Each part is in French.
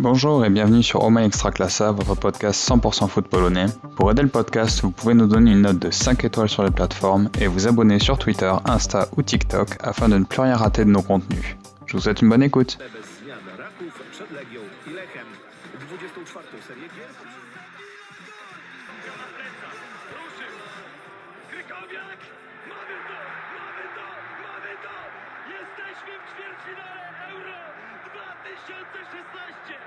Bonjour et bienvenue sur Oma Extraclassa, votre podcast 100% foot polonais. Pour aider le podcast, vous pouvez nous donner une note de 5 étoiles sur les plateformes et vous abonner sur Twitter, Insta ou TikTok afin de ne plus rien rater de nos contenus. Je vous souhaite une bonne écoute. Bez zmian Raków przed Legią i Lechem. 24. serię gier. Krykowiak! Mamy to! Jesteśmy w ćwierćfinale Euro 2016!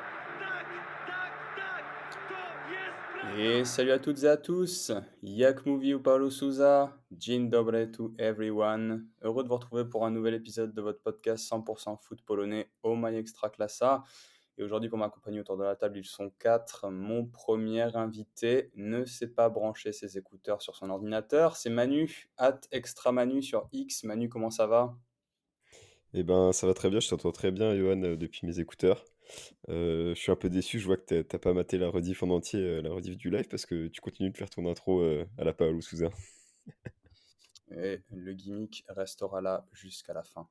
Tak! To jest prawda! Et salut à toutes et à tous, Jak mówi Paulo Souza, Dzień dobry to everyone. Heureux de vous retrouver pour un nouvel épisode de votre podcast 100% foot polonais Oma Extraclassa. Et aujourd'hui, pour m'accompagner autour de la table, ils sont 4. Mon premier invité ne s'est pas branché ses écouteurs sur son ordinateur. C'est Manu, @extramanu sur X. Manu, comment ça va? Eh ben, ça va très bien, je t'entends très bien, Johan, depuis mes écouteurs. Je suis un peu déçu, je vois que t'as pas maté la rediff en entier, la rediff du live, parce que tu continues de faire ton intro à la Paolo Souza. Et le gimmick restera là jusqu'à la fin.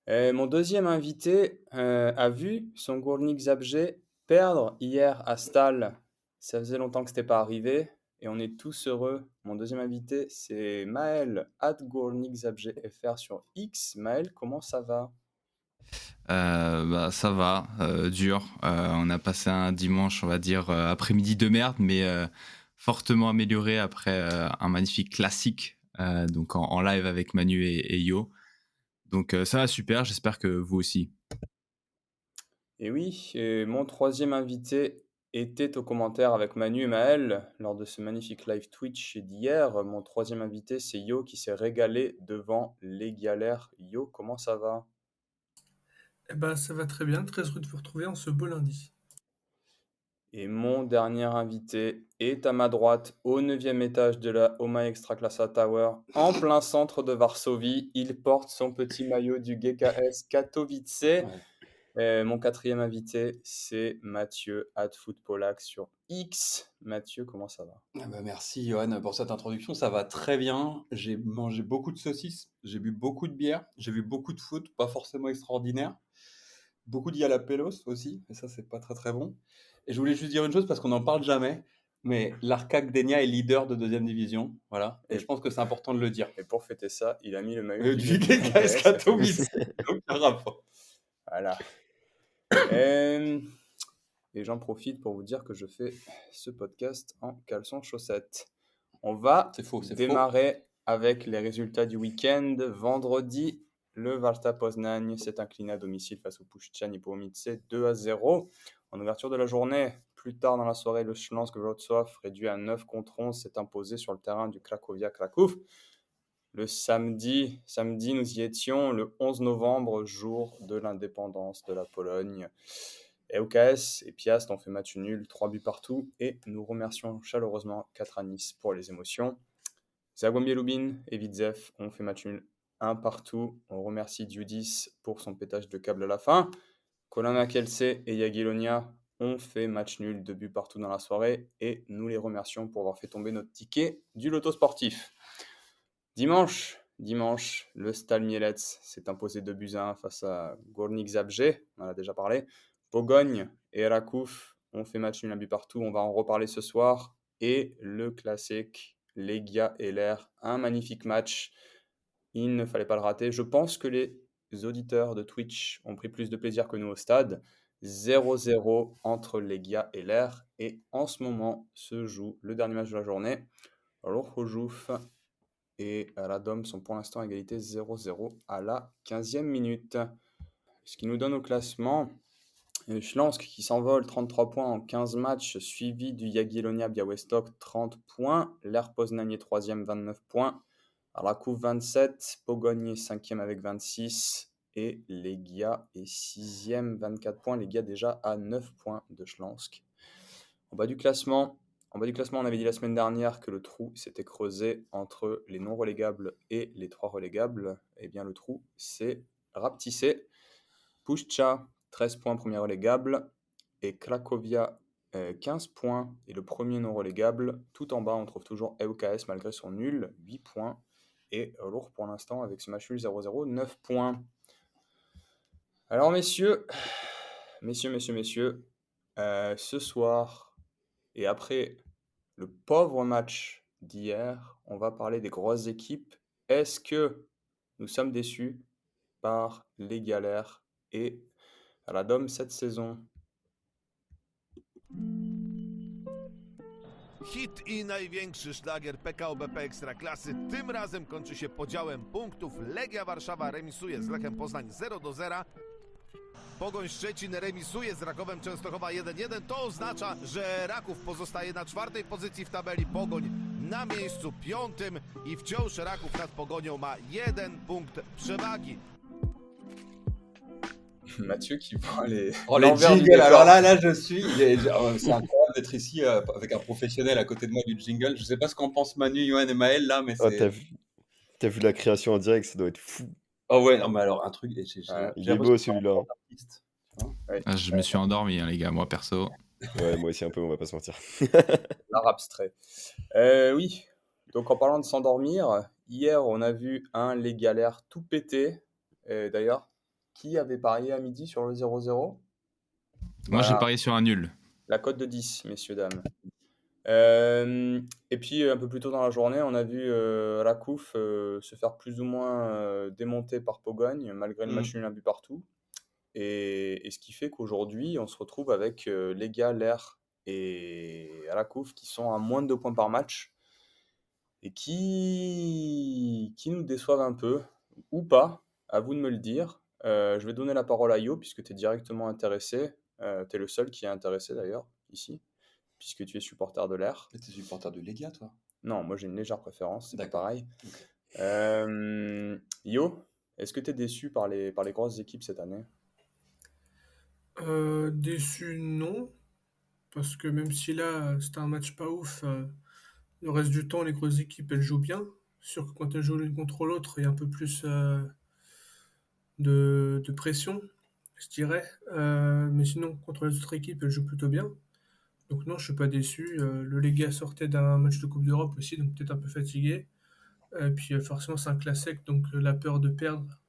Mon deuxième invité a vu son Górnik Zabrze perdre hier à Stal. Ça faisait longtemps que c'était pas arrivé et on est tous heureux. Mon deuxième invité, c'est Maël, @Górnik Zabrze FR sur X. Maël, comment ça va? Ça va, dur. On a passé un dimanche, on va dire, après-midi de merde, mais fortement amélioré après un magnifique classique, donc en live avec Manu et Yo. Donc ça va super, j'espère que vous aussi. Et oui, et mon troisième invité était aux commentaires avec Manu et Maël lors de ce magnifique live Twitch d'hier. Mon troisième invité, c'est Yo qui s'est régalé devant les galères. Yo, comment ça va? Eh ben, ça va très bien, très heureux de vous retrouver en ce beau lundi. Et mon dernier invité est à ma droite, au 9e étage de la Oma Extraclassa Tower, en plein centre de Varsovie. Il porte son petit maillot du GKS Katowice. Mon quatrième invité, c'est Mathieu, @footpolac sur X. Mathieu, comment ça va? Merci Johan pour cette introduction, ça va très bien. J'ai mangé beaucoup de saucisses, j'ai bu beaucoup de bière, j'ai vu beaucoup de foot, pas forcément extraordinaire. Beaucoup de Jalapenos aussi, et ça c'est pas très très bon. Et je voulais juste dire une chose parce qu'on n'en parle jamais, mais l'Arca Gdynia est leader de deuxième division, voilà. Et je pense que c'est important de le dire. Et pour fêter ça, il a mis le maillot Du GKS Katowice, aucun rapport. Voilà. Et j'en profite pour vous dire que je fais ce podcast en caleçon chaussettes. On va C'est faux. démarrer avec les résultats du week-end. Vendredi, le Warta Poznań s'est incliné à domicile face au Puszcza Niepołomice 2-0. En ouverture de la journée, plus tard dans la soirée, le Śląsk Wrocław, réduit à 9-11, s'est imposé sur le terrain du Cracovia Kraków. Le samedi, nous y étions le 11 novembre, jour de l'indépendance de la Pologne. ŁKS et Piast ont fait match nul, 3 buts partout, et nous remercions chaleureusement 4 à Nice pour les émotions. Zagłębie Lubin et Widzew ont fait match nul, 1 partout. On remercie Diudis pour son pétage de câble à la fin. Kolana Kielce et Jagiellonia ont fait match nul, 2 buts partout dans la soirée, et nous les remercions pour avoir fait tomber notre ticket du loto sportif. Dimanche, le Stal Mielec s'est imposé 2-1 face à Górnik Zabrze, on en a déjà parlé. Pogoń et Raków ont fait match nul, 1 but partout, on va en reparler ce soir. Et le classique, Legia et l'Air, un magnifique match, il ne fallait pas le rater. Je pense que les auditeurs de Twitch ont pris plus de plaisir que nous au stade. 0-0 entre Legia et l'Air, et en ce moment se joue le dernier match de la journée. Chorzów et Radom sont pour l'instant à égalité 0-0 à la 15e minute. Ce qui nous donne au classement Śląsk qui s'envole, 33 points en 15 matchs, suivi du Jagiellonia Białystok, 30 points. L'Air Poznań est 3e, 29 points. Raków 27, Pogoń est 5e avec 26 et Legia est 6e, 24 points. Legia déjà à 9 points de Śląsk. En bas du classement, on avait dit la semaine dernière que le trou s'était creusé entre les non relégables et les 3 relégables. Eh bien, le trou s'est rapetissé. Puszcza, 13 points, premier relégable, et Cracovia, 15 points, et le premier non relégable. Tout en bas, on trouve toujours ŁKS malgré son nul, 8 points, et Ruch pour l'instant, avec ce match nul 0-0, 9 points. Alors messieurs, Ce soir, et après le pauvre match d'hier, on va parler des grosses équipes. Est-ce que nous sommes déçus par les galères et à la DOM cette saison? Hit i największy szlagier PKO BP Ekstraklasy tym razem kończy się podziałem punktów. Legia Warszawa remisuje z Lechem Poznań 0-0. Pogoń Szczecin remisuje z Rakowem Częstochowa 1-1. To oznacza, że Raków pozostaje na 4. pozycji w tabeli, Pogoń na miejscu 5. i wciąż Raków nad Pogonią ma 1 punkt przewagi. Mathieu qui prend les Oh, les l'envers du jingles, décor. alors là, je suis. C'est incroyable d'être ici avec un professionnel à côté de moi du jingle. Je sais pas ce qu'en pensent Manu, Johan et Maël là, mais Ah, c'est. t'as vu la création en direct, ça doit être fou. Oh ouais, non, mais alors un truc. Ouais. Il j'ai est beau l'impression que celui-là. c'est un artiste, tu vois. Ouais. Ah, je me suis endormi, hein, les gars, moi perso. Ouais, moi aussi un peu, on va pas se mentir. L'art abstrait. Oui, donc en parlant de s'endormir, hier on a vu les galères tout péter. D'ailleurs, qui avait parié à midi sur le 0-0? Moi, j'ai Voilà, parié sur un nul. la cote de 10, messieurs, dames. Et puis un peu plus tôt dans la journée, on a vu Rakouf se faire plus ou moins démonter par Pogogne, malgré le match nul, un but partout. Et ce qui fait qu'aujourd'hui, on se retrouve avec Legia, Ler et Rakouf qui sont à moins de 2 points par match et qui nous déçoivent un peu, ou pas, à vous de me le dire. Je vais donner la parole à Yo, puisque tu es directement intéressé. Tu es le seul qui est intéressé d'ailleurs, ici, puisque tu es supporter de l'Air. Mais t'es supporter de Legia, toi? Non, moi j'ai une légère préférence, c'est pas D'accord. pareil. Ok. Yo, est-ce que tu es déçu par les grosses équipes cette année? Déçu, non. Parce que même si là, c'était un match pas ouf, le reste du temps, les grosses équipes, elles jouent bien. Sûr que quand elles jouent l'une contre l'autre, il y a un peu plus de pression, je dirais. Mais sinon, contre les autres équipes, elles jouent plutôt bien. Donc non, je suis pas déçu. Le Legia sortait d'un match de Coupe d'Europe aussi, donc peut-être un peu fatigué. Et puis forcément, c'est un classique, donc la peur de perdre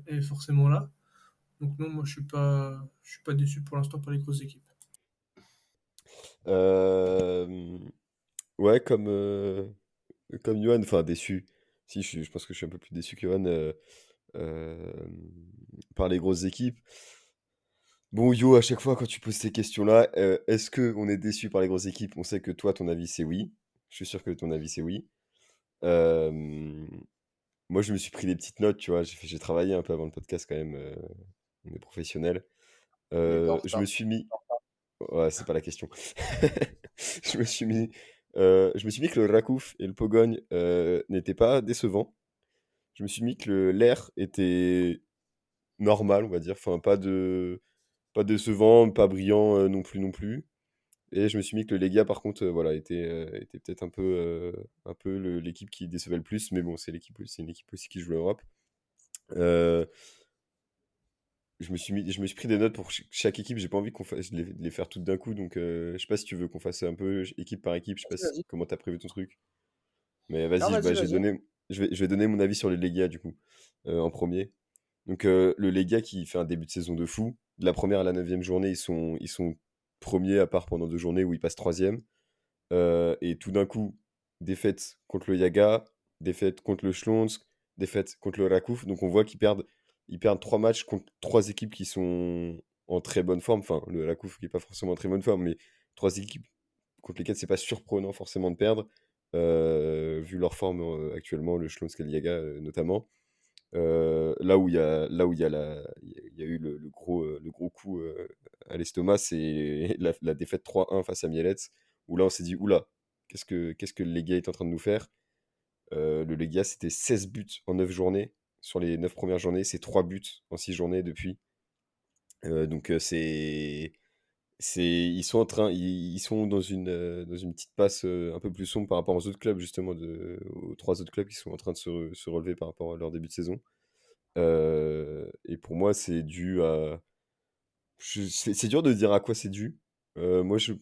est forcément là. Donc non, moi je suis pas déçu pour l'instant par les grosses équipes. Ouais, comme Johan, enfin déçu. Si, je pense que je suis un peu plus déçu que Johan euh, par les grosses équipes. Bon, Yo, à chaque fois quand tu poses ces questions-là, est-ce que on est déçu par les grosses équipes? On sait que toi, ton avis, c'est oui. Je suis sûr que ton avis, c'est oui. Euh, Moi, je me suis pris des petites notes, tu vois. J'ai travaillé un peu avant le podcast quand même. On est professionnel. Il est pas en Je retard. me suis mis. Ouais, c'est pas la question. Je me suis mis. Je me suis mis que le Rakouf et le Pogogne n'étaient pas décevants. Je me suis mis que l'air était normal, on va dire. Enfin, pas décevant, pas brillant non plus, non plus. Et je me suis mis que le Legia, par contre, voilà, était peut-être un peu l'équipe qui décevait le plus. Mais bon, c'est une équipe aussi qui joue l'Europe. Euh, je me suis pris des notes pour chaque équipe. J'ai pas envie de les faire toutes d'un coup. Donc, je sais pas si tu veux qu'on fasse un peu équipe par équipe. Je sais pas Vas-y, vas-y. comment t'as prévu ton truc. Mais Non, vas-y, vas-y, je vais vas-y. je vais donner mon avis sur les Legia, du coup, en premier. Donc, le Legia qui fait un début de saison de fou. De la première à la 9e journée, ils sont premiers, à part pendant 2 journées où ils passent troisième. Et tout d'un coup, défaite contre le Yaga, défaite contre le Schlonsk, défaite contre le Rakouf. Donc on voit ils perdent 3 matchs contre 3 équipes qui sont en très bonne forme. Enfin, le Rakouf qui n'est pas forcément en très bonne forme, mais 3 équipes contre lesquelles c'est pas surprenant forcément de perdre, vu leur forme actuellement, le Schlonsk et le Yaga notamment. Là où il y a eu le gros coup à l'estomac, c'est la défaite 3-1 face à Mielec, où là on s'est dit, oula, qu'est-ce que le Legia est en train de nous faire? Le Legia, c'était 16 buts en 9 journées. Sur les 9 premières journées, c'est 3 buts en 6 journées depuis. Donc ils sont dans une petite passe un peu plus sombre par rapport aux autres clubs, justement, aux 3 autres clubs qui sont en train de se relever par rapport à leur début de saison. Et pour moi, c'est dû à. C'est dur de dire à quoi c'est dû. Pour moi, je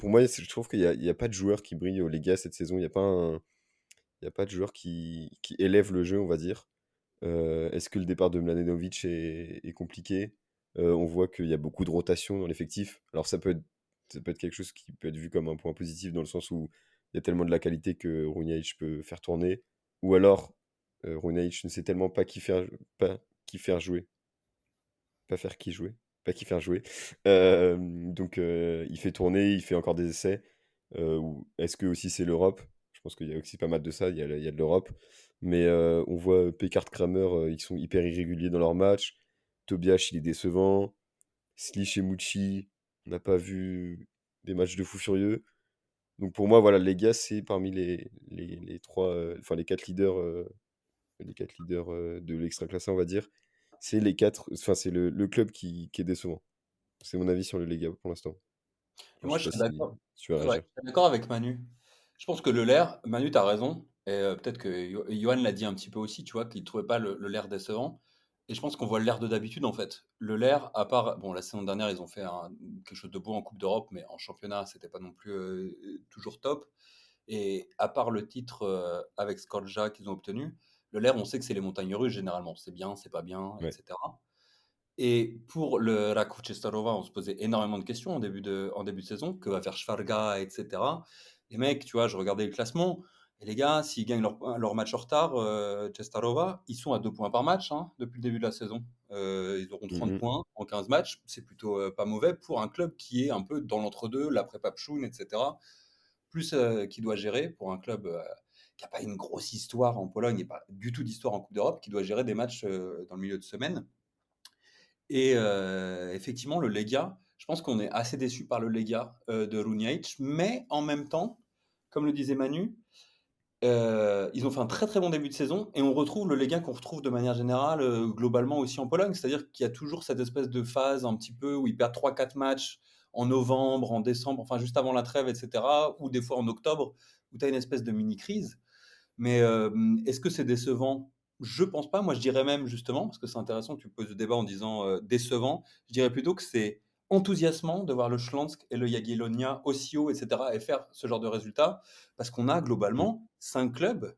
trouve il y a pas de joueur qui brille au Lega cette saison. Il y a pas de joueur qui élève le jeu, on va dire. Est-ce que le départ de Mladenovic est compliqué? On voit qu'il y a beaucoup de rotation dans l'effectif. Alors, ça peut être ça peut être quelque chose qui peut être vu comme un point positif dans le sens où il y a tellement de la qualité que Runjaic peut faire tourner. Ou alors, Runjaic ne sait tellement pas qui faire jouer. Pas faire qui jouer. Pas qui faire jouer. Donc, il fait tourner, il fait encore des essais. Ou est-ce que aussi c'est l'Europe? Je pense qu'il y a aussi pas mal de ça, il y a de l'Europe. Mais on voit Pekard Kramer, ils sont hyper irréguliers dans leur match. Tobias, il est décevant. Slick et Mouchi, on n'a pas vu des matchs de fou furieux. Donc pour moi, voilà, les gars, c'est parmi les trois, enfin les quatre leaders de l'extra-classé, on va dire. C'est les quatre, enfin c'est le club qui est décevant. C'est mon avis sur le Lega pour l'instant. Alors, Moi, je je sais pas suis d'accord. si tu veux Ouais, réagir. je suis d'accord avec Manu. Je pense que le Ler, Manu, t'as raison. Et peut-être que Johan l'a dit un petit peu aussi, tu vois, qu'il trouvait pas le Ler décevant. Et je pense qu'on voit le Ler de d'habitude, en fait. Le Ler, à part, bon, la saison dernière, ils ont fait quelque chose de beau en Coupe d'Europe, mais en championnat, c'était pas non plus toujours top. Et à part le titre avec Skorja qu'ils ont obtenu, le Ler, on sait que c'est les montagnes russes généralement. C'est bien, c'est pas bien, Ouais. etc. Et pour le Rakov Cestarova, on se posait énormément de questions en début de saison. Que va faire Schvarga, etc. Les mecs, tu vois, je regardais le classement. Et les gars, s'ils gagnent leur match en retard, Cestarova, ils sont à 2 points par match hein, depuis le début de la saison. Ils auront 30 Mhm. points en 15 matchs. C'est plutôt pas mauvais pour un club qui est un peu dans l'entre-deux, l'après Papchoun, etc. Plus qui doit gérer pour un club qui n'a pas une grosse histoire en Pologne et pas du tout d'histoire en Coupe d'Europe, qui doit gérer des matchs dans le milieu de semaine. Et effectivement, le Lega, je pense qu'on est assez déçu par le Lega de Runjaic, mais en même temps, comme le disait Manu, ils ont fait un très très bon début de saison et on retrouve le Lega qu'on retrouve de manière générale globalement aussi en Pologne, c'est-à-dire qu'il y a toujours cette espèce de phase un petit peu où ils perdent 3-4 matchs en novembre, en décembre, enfin juste avant la trêve, etc., ou des fois en octobre, où tu as une espèce de mini-crise. Mais est-ce que c'est décevant? Je pense pas. Moi, je dirais même justement, parce que c'est intéressant que tu poses le débat en disant décevant, je dirais plutôt que c'est enthousiasmant de voir le Schlansk et le Jagiellonia aussi haut, etc., et faire ce genre de résultats, parce qu'on a Mm. globalement 5 clubs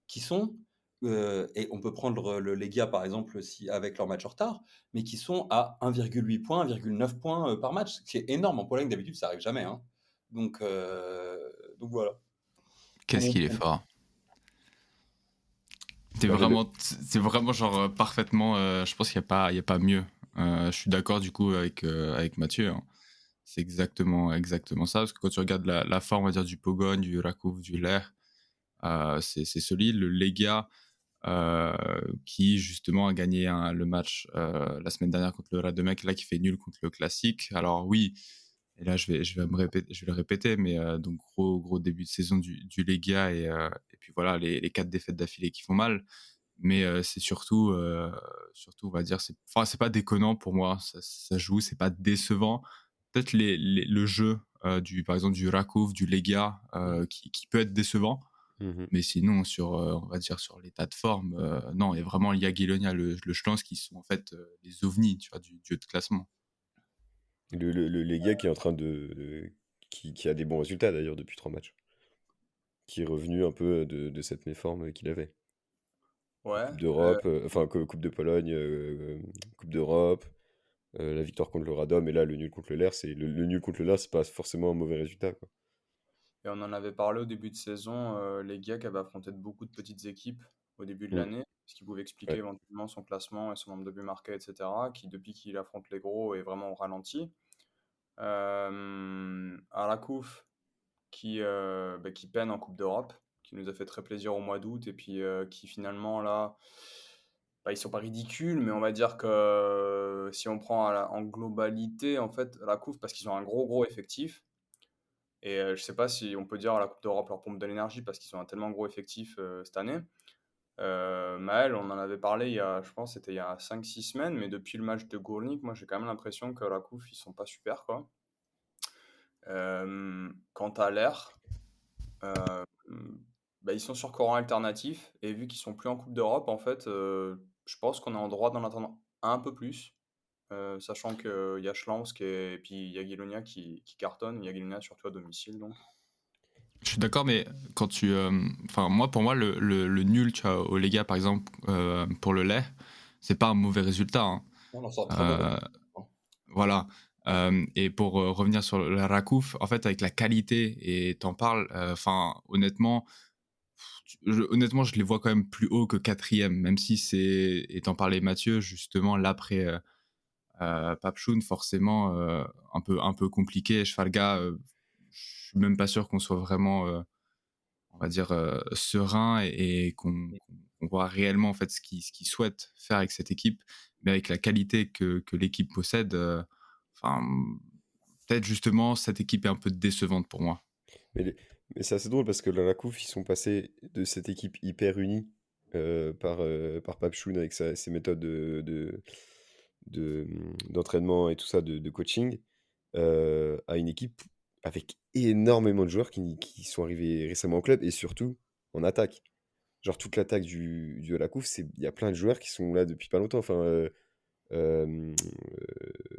qui sont, et on peut prendre le Legia par exemple si, avec leur match en retard, mais qui sont à 1,8 points, 1,9 points par match, ce qui est énorme. En Pologne, d'habitude, ça arrive jamais. Hein. Donc voilà. Qu'est-ce Bon, qu'il est fort. Bah, j'allais- C'est vraiment genre parfaitement. Je pense qu'il y a pas mieux. Je suis d'accord du coup avec Mathieu. Hein. C'est exactement ça. Parce que quand tu regardes la forme, on va dire, du Pogoń, du Rakov, du Ler, c'est solide. Le Lega, qui justement a gagné le match la semaine dernière contre le Radomek, là qui fait nul contre le Classique. Alors oui, et là je vais le répéter, mais donc gros début de saison du Lega et puis voilà les 4 défaites d'affilée qui font mal. Mais c'est surtout on va dire, c'est pas déconnant pour moi, ça joue, c'est pas décevant. Peut-être le jeu par exemple du Rakov, du Lega, qui peut être décevant. Mhm. Mais sinon, on va dire sur l'état de forme, non, il y a vraiment Jagiellonia, le Schlanz qui sont en fait les ovnis, tu vois, du jeu de classement. Le Lega qui est en train qui a des bons résultats d'ailleurs depuis 3 matchs. Qui est revenu un peu de cette méforme qu'il avait. Ouais. Coupe d'Europe, enfin Coupe de Pologne, Coupe d'Europe, la victoire contre le Radom et là le nul contre le Ler, le nul contre le Ler, c'est pas forcément un mauvais résultat quoi. Et on en avait parlé au début de saison, les gars qui avaient affronté beaucoup de petites équipes au début de Mm. l'année, ce qui pouvait expliquer Ouais. éventuellement son classement et son nombre de buts marqués, etc., qui depuis qu'il affronte les gros est vraiment au ralenti. Arakouf qui peine en Coupe d'Europe, qui nous a fait très plaisir au mois d'août et puis qui finalement là, ils sont pas ridicules, mais on va dire que si on prend en globalité en fait Arakouf parce qu'ils ont un gros effectif. Et je sais pas si on peut dire à la Coupe d'Europe leur pompe de l'énergie parce qu'ils ont un tellement gros effectif cette année. Maël, on en avait parlé je pense, c'était il y a 5-6 semaines, mais depuis le match de Gournik, moi j'ai quand même l'impression que la Coupe, ils sont pas super, quoi. Quant à l'air, euh, ils sont sur courant alternatif, et vu qu'ils sont plus en Coupe d'Europe, en fait, je pense qu'on est en droit d'en attendre un peu plus. Sachant qu'il y a Schlansk et puis Jagiellonia qui cartonne, Jagiellonia surtout à domicile donc. Je suis d'accord, mais quand pour moi, le nul, tu vois, au Lega, par exemple, pour le lait, c'est pas un mauvais résultat. Hein. on en sort très mauvais. Euh, voilà. Et pour revenir sur la Rakouf, en fait, avec la qualité, et t'en parles, enfin, honnêtement, honnêtement, je les vois quand même plus haut que quatrième, même si c'est, et t'en parlais Mathieu, justement, l'après Papchoun, forcément, un peu compliqué. Schwalga, je suis même pas sûr qu'on soit vraiment, on va dire, serein et qu'on voit réellement en fait ce qu'il souhaite faire avec cette équipe, mais avec la qualité que l'équipe possède, enfin, peut-être justement cette équipe est un peu décevante pour moi. Mais, mais c'est assez drôle parce que la Coupe, ils sont passés de cette équipe hyper unie par Papchoun avec ses méthodes d'entraînement et tout ça, de coaching, à une équipe avec énormément de joueurs qui sont arrivés récemment au club et surtout en attaque. Genre toute l'attaque du Alakouf, il y a plein de joueurs qui sont là depuis pas longtemps. Enfin,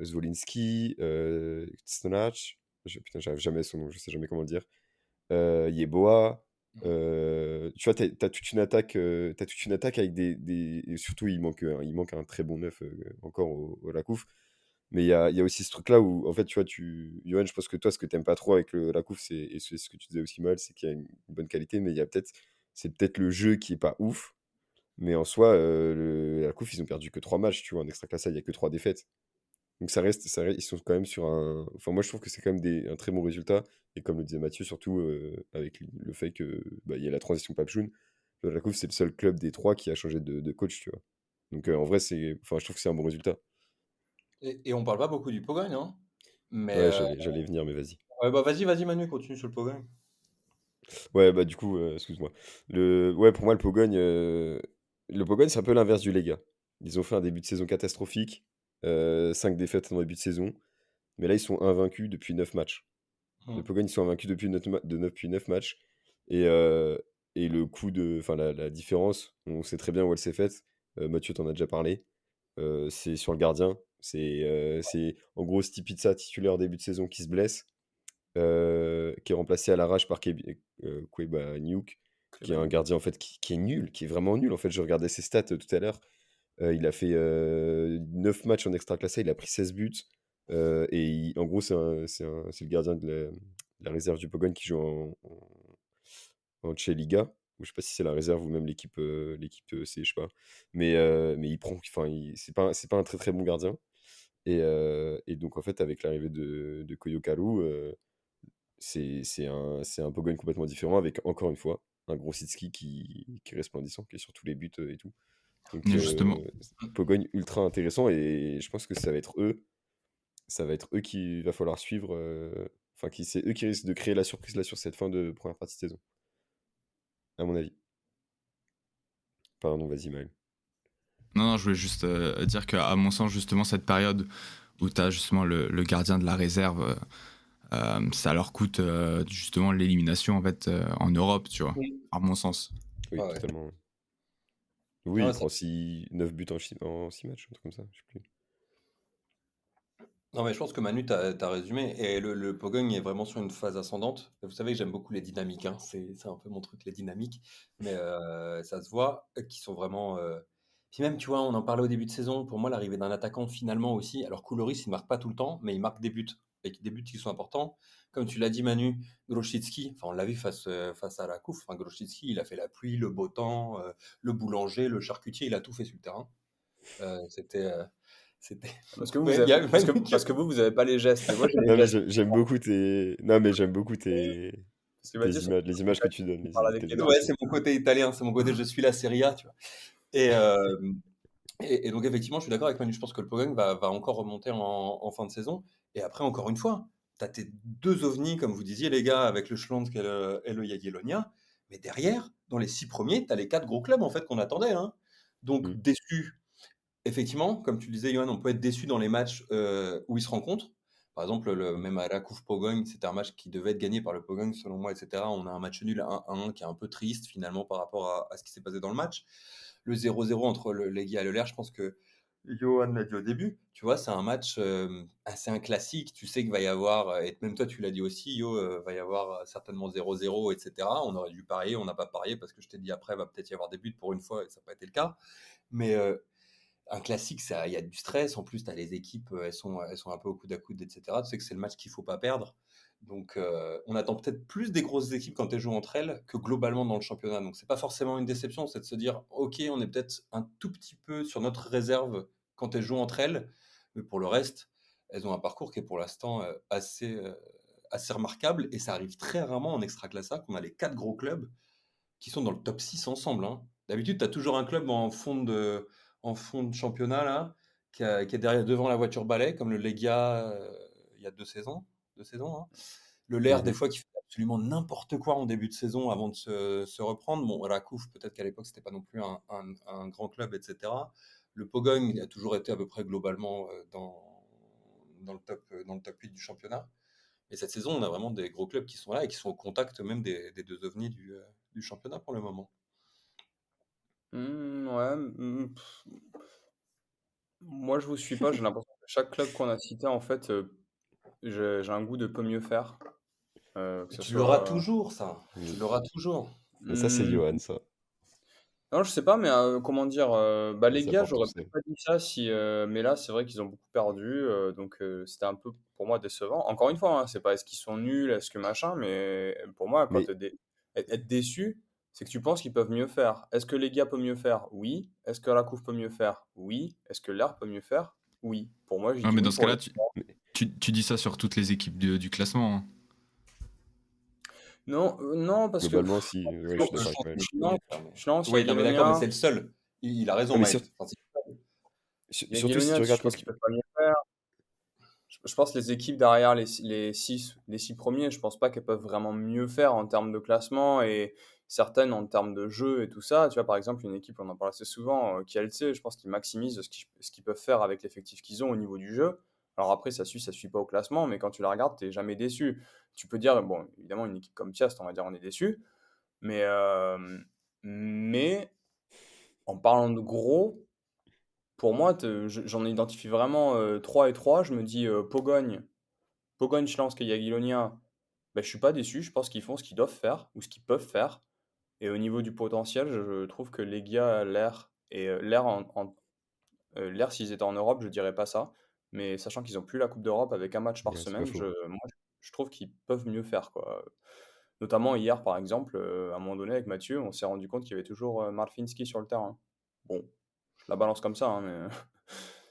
Zwolinski, Stonac, putain, j'arrive jamais à son nom, je sais jamais comment le dire. Yeboah. Tu vois, t'as toute une attaque, t'as toute une attaque avec et surtout il manque un très bon neuf encore au Alakouf. Mais il y a aussi ce truc-là où, en fait, tu vois, Johan, je pense que toi, ce que t'aimes pas trop avec la couve, et c'est ce que tu disais aussi mal, c'est qu'il y a une bonne qualité, mais c'est peut-être le jeu qui est pas ouf. Mais en soi, la couve, ils ont perdu que 3 matchs, tu vois, en extra-classe, il y a que 3 défaites. Donc ils sont quand même sur un. Enfin, moi, je trouve que c'est quand même un très bon résultat. Et comme le disait Mathieu, surtout avec le fait que il y a la transition Papchoun, la couve, c'est le seul club des 3 qui a changé de coach, tu vois. Donc en vrai, enfin, je trouve que c'est un bon résultat. Et on parle pas beaucoup du Pogone, hein. Mais Ouais, j'allais venir, mais vas-y. ouais, bah vas-y Manu, continue sur le Pogone. Ouais, bah du coup, excuse-moi. Ouais, pour moi, le Pogone, c'est un peu l'inverse du Lega. Ils ont fait un début de saison catastrophique, 5 défaites en début de saison, mais là, ils sont invaincus depuis 9 matchs. Le Hmm. Pogone, ils sont invaincus depuis 9 matchs. Et, le coup enfin, la différence, on sait très bien où elle s'est faite. Mathieu t'en a déjà parlé. C'est sur le gardien. C'est en gros Stipitza, titulaire début de saison, qui se blesse, qui est remplacé à l'arrache par Kweba Niouk, qui est un Clément. gardien en fait qui est nul, qui est vraiment nul. En fait, je regardais ses stats tout à l'heure. Il a fait 9 matchs en extra classé, il a pris 16 buts. En gros, c'est le gardien de la réserve du Pogon qui joue en Che Liga. Ou je sais pas si c'est la réserve ou même l'équipe C, je sais pas. Mais il prend, enfin, c'est pas un très très bon gardien. Et donc en fait, avec l'arrivée de Koyo Kalu, c'est un Pogon complètement différent avec, encore une fois, un Grosicki qui est resplendissant, qui est sur tous les buts et tout. Donc, Mais justement, Pogogne ultra intéressant et je pense que ça va être eux qu'il va falloir suivre. Enfin, c'est eux qui risquent de créer la surprise là sur cette fin de première partie de saison, à mon avis. Pardon, vas-y, Maël. non, je voulais juste dire qu'à mon sens, justement, cette période où tu as justement le gardien de la réserve, ça leur coûte justement l'élimination en fait en Europe, tu vois, Oui. à mon sens. Oui, Ah ouais. totalement. Oui, Ah il ouais, ça- prend 9 buts en 6 matchs, un truc comme ça, je sais plus. Non, mais je pense que Manu, t'as résumé. Et le Pogong est vraiment sur une phase ascendante. Vous savez que j'aime beaucoup les dynamiques, hein. C'est un peu mon truc, les dynamiques. Mais ça se voit qu'ils sont vraiment. Puis même, tu vois, on en parlait au début de saison. Pour moi, l'arrivée d'un attaquant, finalement aussi. Alors, Kouloris, il marque pas tout le temps, mais il marque des buts. Et des buts qui sont importants. Comme tu l'as dit, Manu, Grosicki, enfin, on l'a vu face à la Coupe. Enfin, Grosicki, il a fait la pluie, le beau temps, le boulanger, le charcutier, il a tout fait sur le terrain. C'était. C'était. Parce que vous, Ouais, il y a Manu parce que vous avez pas les gestes, mais moi j'ai les Non, mais gestes. j'aime beaucoup tes. Non, mais j'aime beaucoup Parce que Mathieu, les images que tu donnes, on parle avec tes les doigts. Ouais, expressions. c'est mon côté italien, c'est mon côté je suis la Serie A, tu vois. Et, donc effectivement, je suis d'accord avec Manu, je pense que le Pogong va encore remonter en fin de saison. Et après, encore une fois, tu as tes deux ovnis, comme vous disiez, les gars, avec le Schlandsk et le Jagiellonia. Mais derrière, dans les 6 premiers, tu as les 4 gros clubs en fait qu'on attendait, hein. Donc Mm. déçu, effectivement, comme tu le disais, Johan, on peut être déçu dans les matchs où ils se rencontrent. Par exemple, même à la Couve Pogong, c'était un match qui devait être gagné par le Pogong, selon moi, etc. On a un match nul 1-1 qui est un peu triste, finalement, par rapport à ce qui s'est passé dans le match. Le 0-0 entre le Legia et le Lerche, je pense que Johan l'a dit au début, tu vois, c'est un match assez un classique. Tu sais qu'il va y avoir, et même toi, tu l'as dit aussi, Yo, va y avoir certainement 0-0, etc. On aurait dû parier, on n'a pas parié parce que je t'ai dit après, va peut-être y avoir des buts pour une fois, et ça n'a pas été le cas. Mais un classique, il y a du stress. En plus, tu as les équipes, elles sont un peu au coude à coude, etc. Tu sais que c'est le match qu'il ne faut pas perdre. Donc, on attend peut-être plus des grosses équipes quand elles jouent entre elles que globalement dans le championnat. Donc, c'est pas forcément une déception, c'est de se dire, ok, on est peut-être un tout petit peu sur notre réserve quand elles jouent entre elles, mais pour le reste, elles ont un parcours qui est pour l'instant assez remarquable. Et ça arrive très rarement en Extraclassa qu'on a les 4 gros clubs qui sont dans le top 6 ensemble. Hein. D'habitude, tu as toujours un club en fond de championnat là, qui est derrière, devant la voiture balai, comme le Legia il y a 2 saisons. Hein. Le LER, des fois, qui fait absolument n'importe quoi en début de saison avant de se reprendre. Bon, Rakouf, peut-être qu'à l'époque, c'était pas non plus un grand club, etc. Le Pogong, il a toujours été à peu près globalement dans le top 8 du championnat. Et cette saison, on a vraiment des gros clubs qui sont là et qui sont au contact même des 2 ovnis du championnat pour le moment. Ouais. Moi, je vous suis pas. J'ai l'impression que chaque club qu'on a cité, en fait, j'ai un goût de peut mieux faire. Que ce Tu l'auras soit. toujours, ça. Tu l'auras toujours. Mais ça, c'est Hmm, Johan, ça. Non, je sais pas, mais comment dire, Ouais, les ça gars, porte j'aurais tous peut-être pas dit ça si, mais là, c'est vrai qu'ils ont beaucoup perdu, donc c'était un peu pour moi décevant. Encore une fois, hein, c'est pas est-ce qu'ils sont nuls, est-ce que machin, mais pour moi, quand Mais être déçu, c'est que tu penses qu'ils peuvent mieux faire. Est-ce que les gars peuvent mieux faire? Oui. Est-ce que la couve peut mieux faire? Oui. Est-ce que l'air peut mieux faire? Oui. Pour moi, j'ai Ah, dit mais oui dans ce pour les. cas-là, tu dis ça sur toutes les équipes du classement. Hein. Non, non, parce que globalement, si, ouais, je suis d'accord avec Maël. je lance Oui, non, mais d'accord, mais Jagiellonia. c'est le seul. Il a raison, Non, mais Maël. Enfin, surtout si Jagiellonia, tu je regardes pense qu'ils peuvent pas mieux faire. Je pense que les équipes derrière les six premiers, je pense pas qu'elles peuvent vraiment mieux faire en termes de classement et certaines en termes de jeu et tout ça. Tu vois, par exemple, une équipe, on en parle assez souvent, Kielce, je pense qu'ils maximisent ce qu'ils peuvent faire avec l'effectif qu'ils ont au niveau du jeu. Alors après, ça suit pas au classement, mais quand tu la regardes, t'es jamais déçu. Tu peux dire, bon, évidemment, une équipe comme Tiast, on va dire, on est déçu, mais en parlant de gros, pour moi, j'en identifie vraiment 3 et 3. Je me dis Pogogne, Schlansk et Jagiellonia, je suis pas déçu. Je pense qu'ils font ce qu'ils doivent faire ou ce qu'ils peuvent faire. Et au niveau du potentiel, je trouve que Legia, l'air et l'air, s'ils étaient en Europe, je dirais pas ça. Mais sachant qu'ils ont plus la Coupe d'Europe avec un match par Ouais, c'est pas semaine, faux. moi, je trouve qu'ils peuvent mieux faire, quoi. Notamment hier, par exemple, à un moment donné, avec Mathieu, on s'est rendu compte qu'il y avait toujours Marfinski sur le terrain. Bon, je la balance comme ça, hein, mais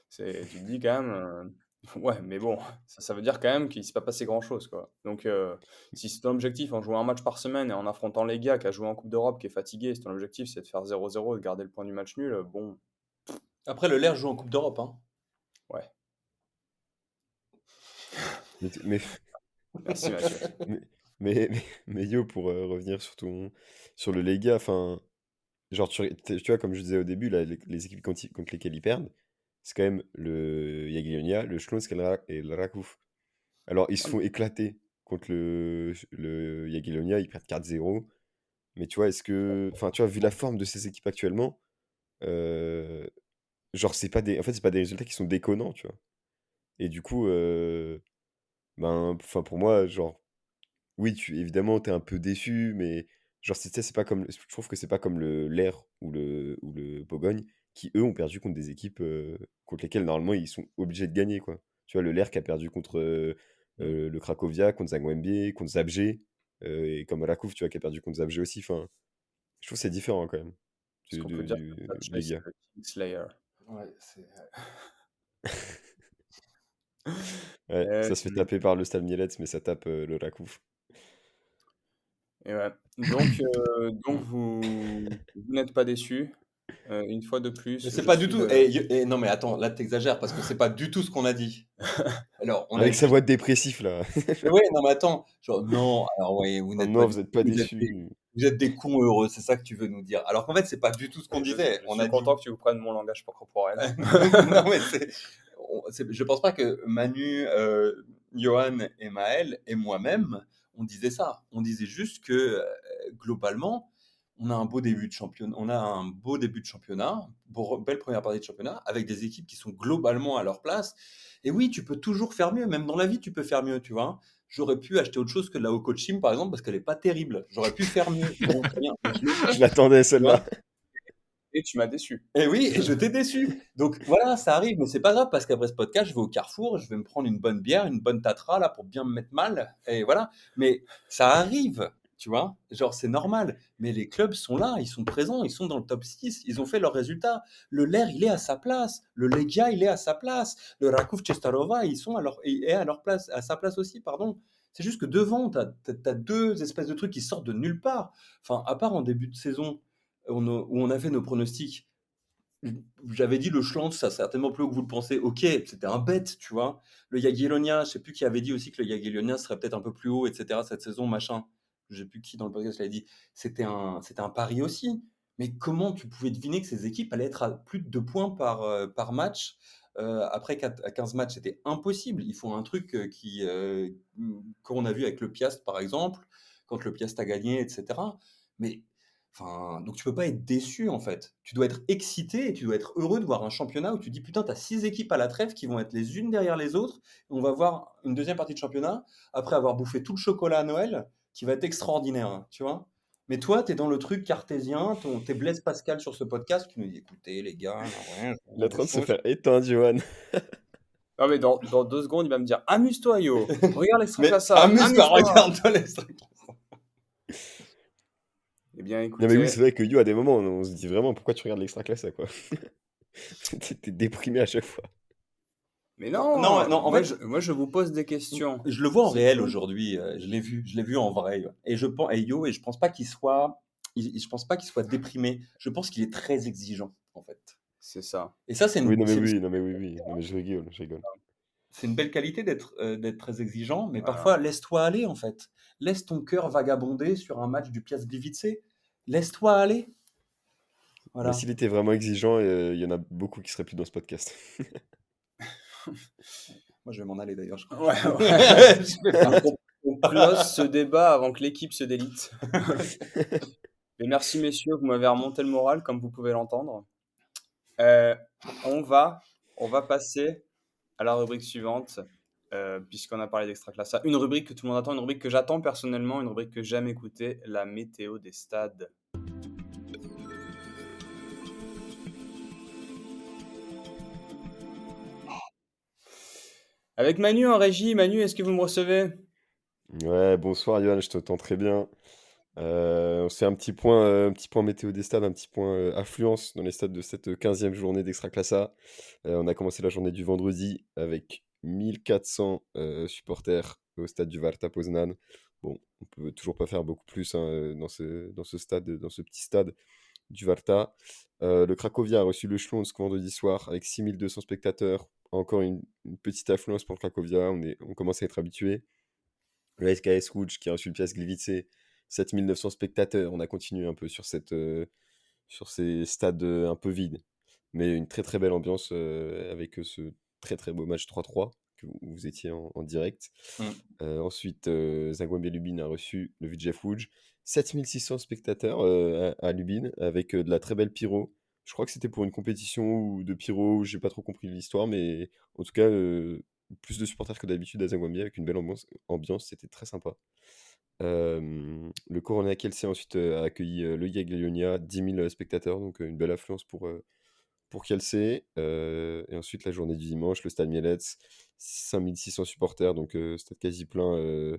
tu te dis quand même, ouais, mais bon, ça veut dire quand même qu'il ne s'est pas passé grand-chose, quoi. Donc, si c'est ton objectif en jouant un match par semaine et en affrontant les gars qui a joué en Coupe d'Europe, qui est fatigué, si ton objectif c'est de faire 0-0 et de garder le point du match nul, bon, Après, le LER joue en Coupe d'Europe. Hein. ouais. Mais, Merci Mathieu. mais, mais Yo, pour revenir sur le Lega, enfin, genre, tu vois, comme je disais au début, là, les équipes contre lesquelles ils perdent, c'est quand même le Jagiellonia, le Schlonsk et le Rakouf. Alors, ils se font éclater contre le Jagiellonia, ils perdent 4-0. Mais tu vois, enfin, tu vois, vu la forme de ces équipes actuellement, euh, genre, en fait, c'est pas des résultats qui sont déconnants, tu vois. Et du coup, ben, enfin, pour moi, genre, oui, évidemment, t'es un peu déçu, mais genre, tu sais, c'est pas comme, je trouve que c'est pas comme le l'Air ou le Bogogne, qui eux ont perdu contre des équipes contre lesquelles normalement ils sont obligés de gagner, quoi. Tu vois, le l'Air qui a perdu contre le Cracovia, contre Zagłębie, contre Zabrze, et comme Rakouf, tu vois, qui a perdu contre Zabrze aussi. Enfin, je trouve que c'est différent quand même Ce qu'on peut dire, c'est que des c'est gars. le King Slayer. Ouais, Ouais, Et, ça se fait taper par le Stal Mielec, mais ça tape le Rakouf. et ouais. Donc vous n'êtes pas déçus. Une fois de plus, Mais c'est je pas du suis tout. de. Non, mais attends, là, t'exagères parce que c'est pas du tout ce qu'on a dit. Alors, on a Avec sa juste. voix de dépressif, là. Mais ouais, non, mais attends. Genre, non, alors, ouais, vous Oh n'êtes pas non, du vous êtes pas vous êtes des, déçus. vous êtes des cons heureux, c'est ça que tu veux nous dire. Alors qu'en fait, c'est pas du tout ce qu'on disait. Je On suis a dit. content que tu vous prennes mon langage corporel. Non, mais je pense pas que Manu, Johan et Maël et moi-même, on disait ça. On disait juste que globalement, on a un beau début de championnat, belle première partie de championnat, avec des équipes qui sont globalement à leur place. Et oui, tu peux toujours faire mieux, même dans la vie, tu peux faire mieux, tu vois. J'aurais pu acheter autre chose que de la Okochim, par exemple, parce qu'elle est pas terrible. J'aurais pu faire mieux. Bon, très bien. Je l'attendais, Tu vois. celle-là. Et tu m'as déçu. Et oui, et je t'ai déçu. Donc voilà, ça arrive, mais c'est pas grave parce qu'après ce podcast, je vais au Carrefour, je vais me prendre une bonne bière, une bonne tatra là pour bien me mettre mal. Et voilà. Mais ça arrive, tu vois. Genre, c'est normal. Mais les clubs sont là, ils sont présents, ils sont dans le top 6, ils ont fait leurs résultats. Le LER, il est à sa place. Le Legia, il est à sa place. Le Rakov Częstochowa, ils sont est à leur place, à sa place aussi, pardon. C'est juste que devant, t'as deux espèces de trucs qui sortent de nulle part. Enfin, à part en début de saison, où on a fait nos pronostics. J'avais dit le Schland, ça certainement plus haut que vous le pensez. Ok, c'était un bête, tu vois. Le Jagiellonia, je sais plus qui avait dit aussi que le Jagiellonia serait peut-être un peu plus haut, etc. cette saison, machin. Je sais plus qui dans le podcast l'a dit. C'était un pari aussi. Mais comment tu pouvais deviner que ces équipes allaient être à plus de 2 points par match après à 15 matchs? C'était impossible. Il faut un truc qu'on a vu avec le Piast, par exemple, quand le Piast a gagné, etc. Mais enfin, donc tu peux pas être déçu en fait. Tu dois être excité et tu dois être heureux de voir un championnat où tu dis putain, t'as 6 équipes à la trêve qui vont être les unes derrière les autres. Et on va voir une deuxième partie de championnat après avoir bouffé tout le chocolat à Noël qui va être extraordinaire, hein, tu vois. Mais toi, t'es dans le truc cartésien, t'es Blaise Pascal sur ce podcast, tu nous dis écoutez les gars, ouais, Il est en train de se faire éteindre, Johan. Non, mais dans 2 secondes, il va me dire amuse-toi, Yo. Regarde mais l'extraclasse. amuse-toi, regarde-toi l'extraclasse. Eh bien, Non, mais oui, écoutez, c'est vrai que You, à des moments, on se dit vraiment pourquoi tu regardes l'extra classe, quoi. T'es déprimé à chaque fois. mais non, Non, non, en moi, fait, je vous pose des questions. je le vois en C'est réel tout. aujourd'hui. Je l'ai vu en vrai. Et je pense pas qu'il soit, je pense pas qu'il soit déprimé. Je pense qu'il est très exigeant, en fait. C'est ça. Et ça, Oui, non, mais oui, non, mais oui, oui. Non, mais je rigole, je rigole. c'est une belle qualité d'être très exigeant, mais Voilà. parfois, laisse-toi aller, en fait. Laisse ton cœur vagabonder sur un match du Piast Gliwice. Laisse-toi aller. Mais Voilà. s'il était vraiment exigeant, il y en a beaucoup qui seraient plus dans ce podcast. Moi, je vais m'en aller d'ailleurs, je crois. Ouais, ouais. On close ce débat avant que l'équipe se délite. Mais merci, messieurs, vous m'avez remonté le moral, comme vous pouvez l'entendre. Euh, on va passer à la rubrique suivante, puisqu'on a parlé d'Extraclassa. Une rubrique que tout le monde attend, une rubrique que j'attends personnellement, une rubrique que j'aime écouter, la météo des stades. Avec Manu en régie. Manu, est-ce que vous me recevez? Ouais, bonsoir, Johan, je t'entends très bien. On fait un petit point météo des stades, un petit point affluence dans les stades de cette 15e journée d'Extraclassa. On a commencé la journée du vendredi avec 1400 supporters au stade du Warta Poznan. Bon, on peut toujours pas faire beaucoup plus, hein, dans ce stade, dans ce petit stade du Warta. Le Cracovia a reçu le Śląsk vendredi soir avec 6200 spectateurs. Encore une petite affluence pour le Cracovia, on commence à être habitué. Le SKS Łódź qui a reçu le Piast Gliwice, 7900 spectateurs. On a continué un peu sur sur ces stades un peu vides. Mais une très très belle ambiance avec ce très très beau match 3-3 que vous étiez en direct. Ensuite, Zagłębie Lubin a reçu le Widzew Łódź. 7600 spectateurs à Lubin avec de la très belle pyro. Je crois que c'était pour une compétition de pyro, j'ai pas trop compris l'histoire, mais en tout cas, plus de supporters que d'habitude à Zagłębie avec une belle ambiance, c'était très sympa. Le Korona Kielce ensuite a accueilli le Jagiellonia, 10 000 spectateurs, donc une belle affluence pour Kielce. Et ensuite, la journée du dimanche, le Stade Mielec, 5600 supporters, donc stade quasi plein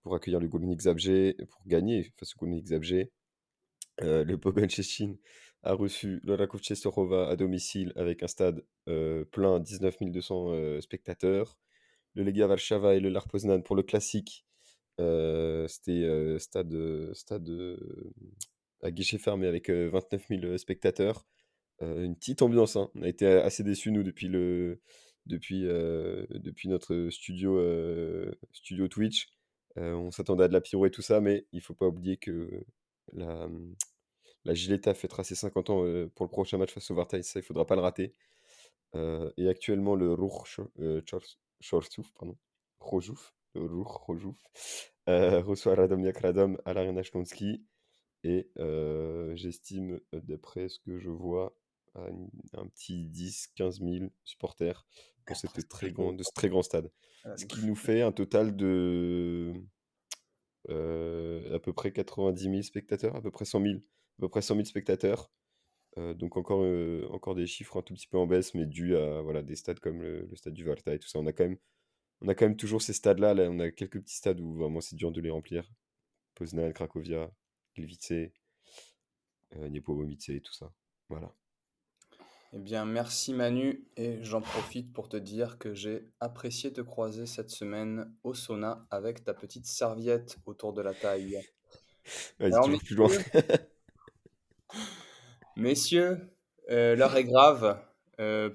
pour accueillir le Górnik Zabrze, pour gagner face au Górnik Zabrze. Le Pogoń Szczecin a reçu le Raków Częstochowa à domicile avec un stade plein, 19 200 spectateurs. Le Legia Warszawa et le Lech Poznan pour le classique. C'était stade à guichet fermé avec 29 000 spectateurs. Une petite ambiance, hein. On a été assez déçus, nous, depuis notre studio Twitch. On s'attendait à de la pyro et tout ça, mais il faut pas oublier que la, la Gileta fêtera ses 50 ans pour le prochain match face au Varta, et ça, il faudra pas le rater. Et actuellement, le Ruch Chorzów, pardon, Chorzów, le Ruch Chorzów, reçoit Radomiak Radom à l'Arena Śląski. Et j'estime, d'après ce que je vois, à un petit 10-15 000 supporters dans ce très grand stade. Ce qui nous fait un total de à peu près 90 000 spectateurs, à peu près 100 000 spectateurs. Donc encore des chiffres un tout petit peu en baisse, mais dû à voilà, des stades comme le stade du Varta et tout ça. On a quand même toujours ces stades-là. Là, on a quelques petits stades où vraiment c'est dur de les remplir. Poznań, Cracovia, Gliwice, Niepołomice et tout ça. Voilà. Eh bien, merci Manu, et j'en profite pour te dire que j'ai apprécié te croiser cette semaine au sauna avec ta petite serviette autour de la taille. Vas-y, Alors, toujours plus loin. messieurs, l'heure est grave.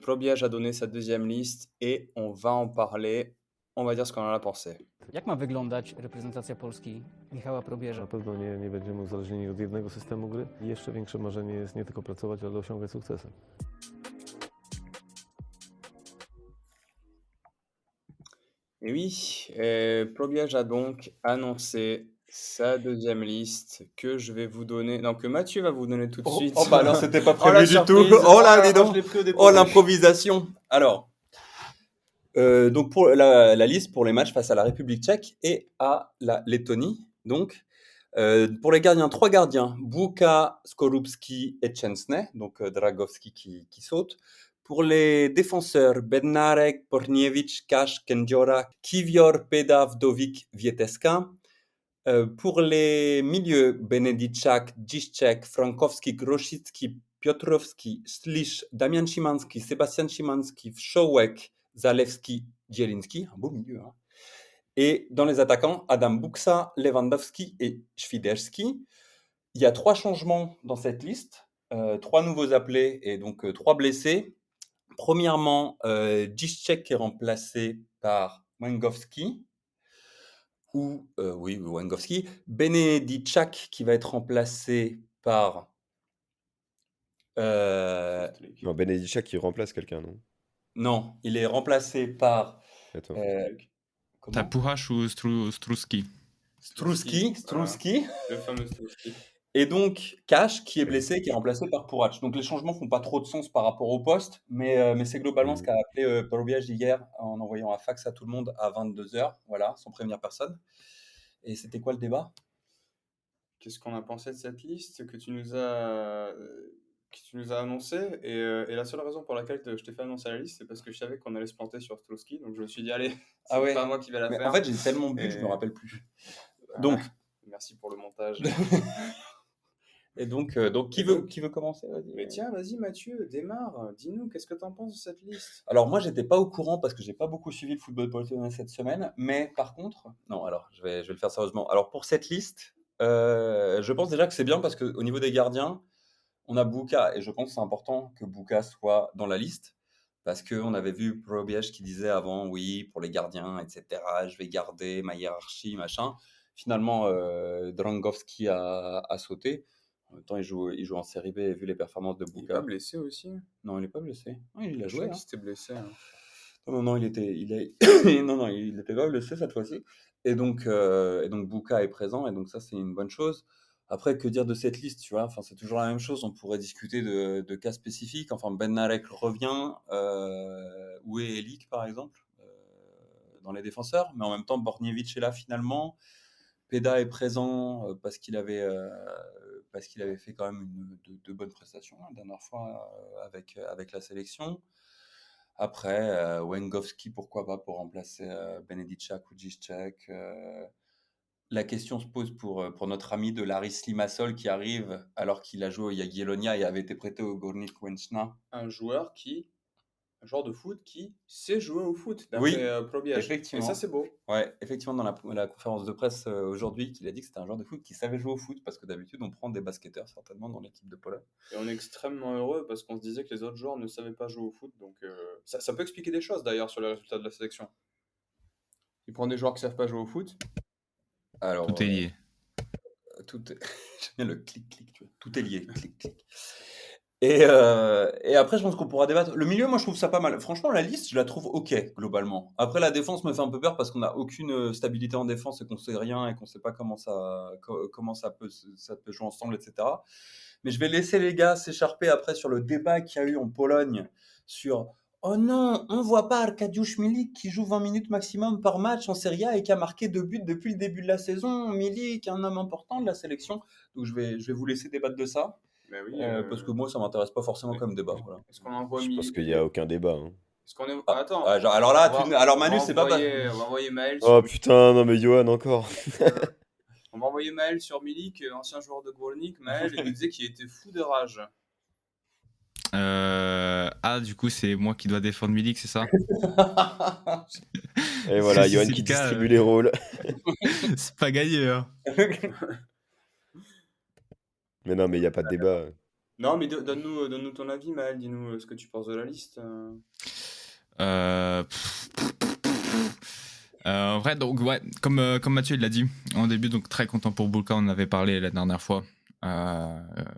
Probierz a donné sa deuxième liste et on va en parler. On va dire ce qu'on en a pensé. Jak ma wyglądać reprezentacja Polski Michała Probierza? Na pewno nie będziemy uzależnieni od jednego systemu gry. I jeszcze większe marzenie jest nie tylko pracować, ale osiągać sukcesy. Et oui, Probierz a donc annoncé sa deuxième liste que je vais vous donner, non, que Mathieu va vous donner tout de suite. Oh bah non, c'était pas Oh, la prévu du tout. surprise. Oh là, dis moi, donc. je l'ai pris au Oh, dépourvu. l'improvisation. Alors, donc pour la liste pour les matchs face à la République tchèque et à la Lettonie. Donc, pour les gardiens, 3 gardiens, Buka, Skorupski et Chesney, donc Dragowski qui saute. Pour les défenseurs, Bednarek, Porniewicz, Kasz, Kendziora, Kivior, Peda, Vdovic, Vieteska. Pour les milieux, Benediczak, Dziszczek, Frankowski, Grosicki, Piotrowski, Slisz, Damian Szymanski, Sebastian Szymanski, Wszołek, Zalewski, Dzielinski, un beau milieu. Hein. Et dans les attaquants, Adam Buksa, Lewandowski et Świderski. Il y a 3 changements dans cette liste, 3 nouveaux appelés et donc 3 blessés. Premièrement, Dziszczek est remplacé par Węgowski. Oui, Węgowski. Benediczak qui va être remplacé par. Non, Benediczak qui remplace quelqu'un, non? Non, il est remplacé par. Attends. Comment T'as Puhash ou Struski? Struski. Le fameux Struski. Et donc, Kasz qui est blessé, qui est remplacé par Purac. Donc, les changements font pas trop de sens par rapport au poste, mais c'est globalement ce qu'a appelé Probierz hier en envoyant un fax à tout le monde à 22h, voilà, sans prévenir personne. Et c'était quoi le débat? Qu'est-ce qu'on a pensé de cette liste que tu nous as annoncé, et la seule raison pour laquelle je t'ai fait annoncer la liste, c'est parce que je savais qu'on allait se planter sur Struski, donc je me suis dit, allez, c'est Ah ouais. pas moi qui vais la Mais faire. en fait, j'ai tellement bu que je me rappelle plus. Donc, merci pour le montage. et donc qui veut commencer? Vas-y. Mais tiens, vas-y Mathieu, démarre, dis-nous, qu'est-ce que tu en penses de cette liste? Alors moi, j'étais pas au courant parce que j'ai pas beaucoup suivi le football polonais cette semaine, mais par contre, non, alors je vais le faire sérieusement. Alors pour cette liste, je pense déjà que c'est bien parce qu'au niveau des gardiens, on a Buka et je pense que c'est important que Buka soit dans la liste parce qu'on avait vu Probierz qui disait avant, oui, pour les gardiens, etc., je vais garder ma hiérarchie, machin. Finalement, Dragowski a sauté. En même temps, il joue en série B et vu les performances de Il est Buka. pas blessé aussi? Non, il n'est pas blessé. Oui, il a Je joué. crois Hein. qu'il s'était blessé. Hein. Non, il était pas blessé cette fois-ci. Et donc Buka est présent, et donc ça, c'est une bonne chose. Après, que dire de cette liste, tu vois? Enfin, c'est toujours la même chose. On pourrait discuter de cas spécifiques. Enfin, Bednarek revient. Où est Elik, par exemple, dans les défenseurs? Mais en même temps, Borniewicz est là finalement. Peda est présent parce qu'il avait fait quand même de bonnes prestations la dernière fois avec la sélection. Après, Węgowski, pourquoi pas pour remplacer Benediczak ou Dziszczek. La question se pose pour notre ami de Laris Limassol qui arrive alors qu'il a joué au Jagiellonia et avait été prêté au Górnik Łęczna. Un joueur de foot qui sait jouer au foot, Oui, d'après Probierz. effectivement. Et ça, c'est beau. Ouais, effectivement, dans la conférence de presse aujourd'hui, qu'il a dit que c'était un joueur de foot qui savait jouer au foot parce que d'habitude, on prend des basketteurs certainement dans l'équipe de Pologne. Et on est extrêmement heureux parce qu'on se disait que les autres joueurs ne savaient pas jouer au foot. Donc ça peut expliquer des choses d'ailleurs sur les résultats de la sélection. Il prend des joueurs qui ne savent pas jouer au foot. Alors, Tout est lié. J'aime bien le clic-clic, tu vois. Tout est lié, clic-clic. Et après, je pense qu'on pourra débattre. Le milieu, moi, je trouve ça pas mal. Franchement, la liste, je la trouve OK, globalement. Après, la défense me fait un peu peur parce qu'on n'a aucune stabilité en défense et qu'on sait rien et qu'on sait pas comment ça peut jouer ensemble, etc. Mais je vais laisser les gars s'écharper après sur le débat qu'il y a eu en Pologne sur « Oh non, on voit pas Arkadiusz Milik qui joue 20 minutes maximum par match en Serie A et qui a marqué 2 buts depuis le début de la saison. Milik, un homme important de la sélection. » Donc, je vais vous laisser débattre de ça. Mais oui, Parce que moi, ça m'intéresse pas forcément comme débat. Voilà. est-ce qu'on envoie Je pense Milik qu'il n'y a aucun débat, hein. Est-ce qu'on est... Ah, Attends, ah, alors là, alors on va Manu, c'est pas. on va envoyer Maël sur Oh putain, non mais Johan encore. On va envoyer Maël sur Milik, ancien joueur de Grolnik. Maël, il nous disait qu'il était fou de rage. Du coup, c'est moi qui dois défendre Milik, c'est ça? Et voilà, Si Johan c'est qui le cas, distribue les rôles. c'est pas gagné, hein. Mais non, mais il n'y a pas de débat. Non, mais donne-nous ton avis, Maël. Dis-nous ce que tu penses de la liste. En vrai, donc ouais, comme Mathieu il l'a dit en début, donc très content pour Bulka, on en avait parlé la dernière fois,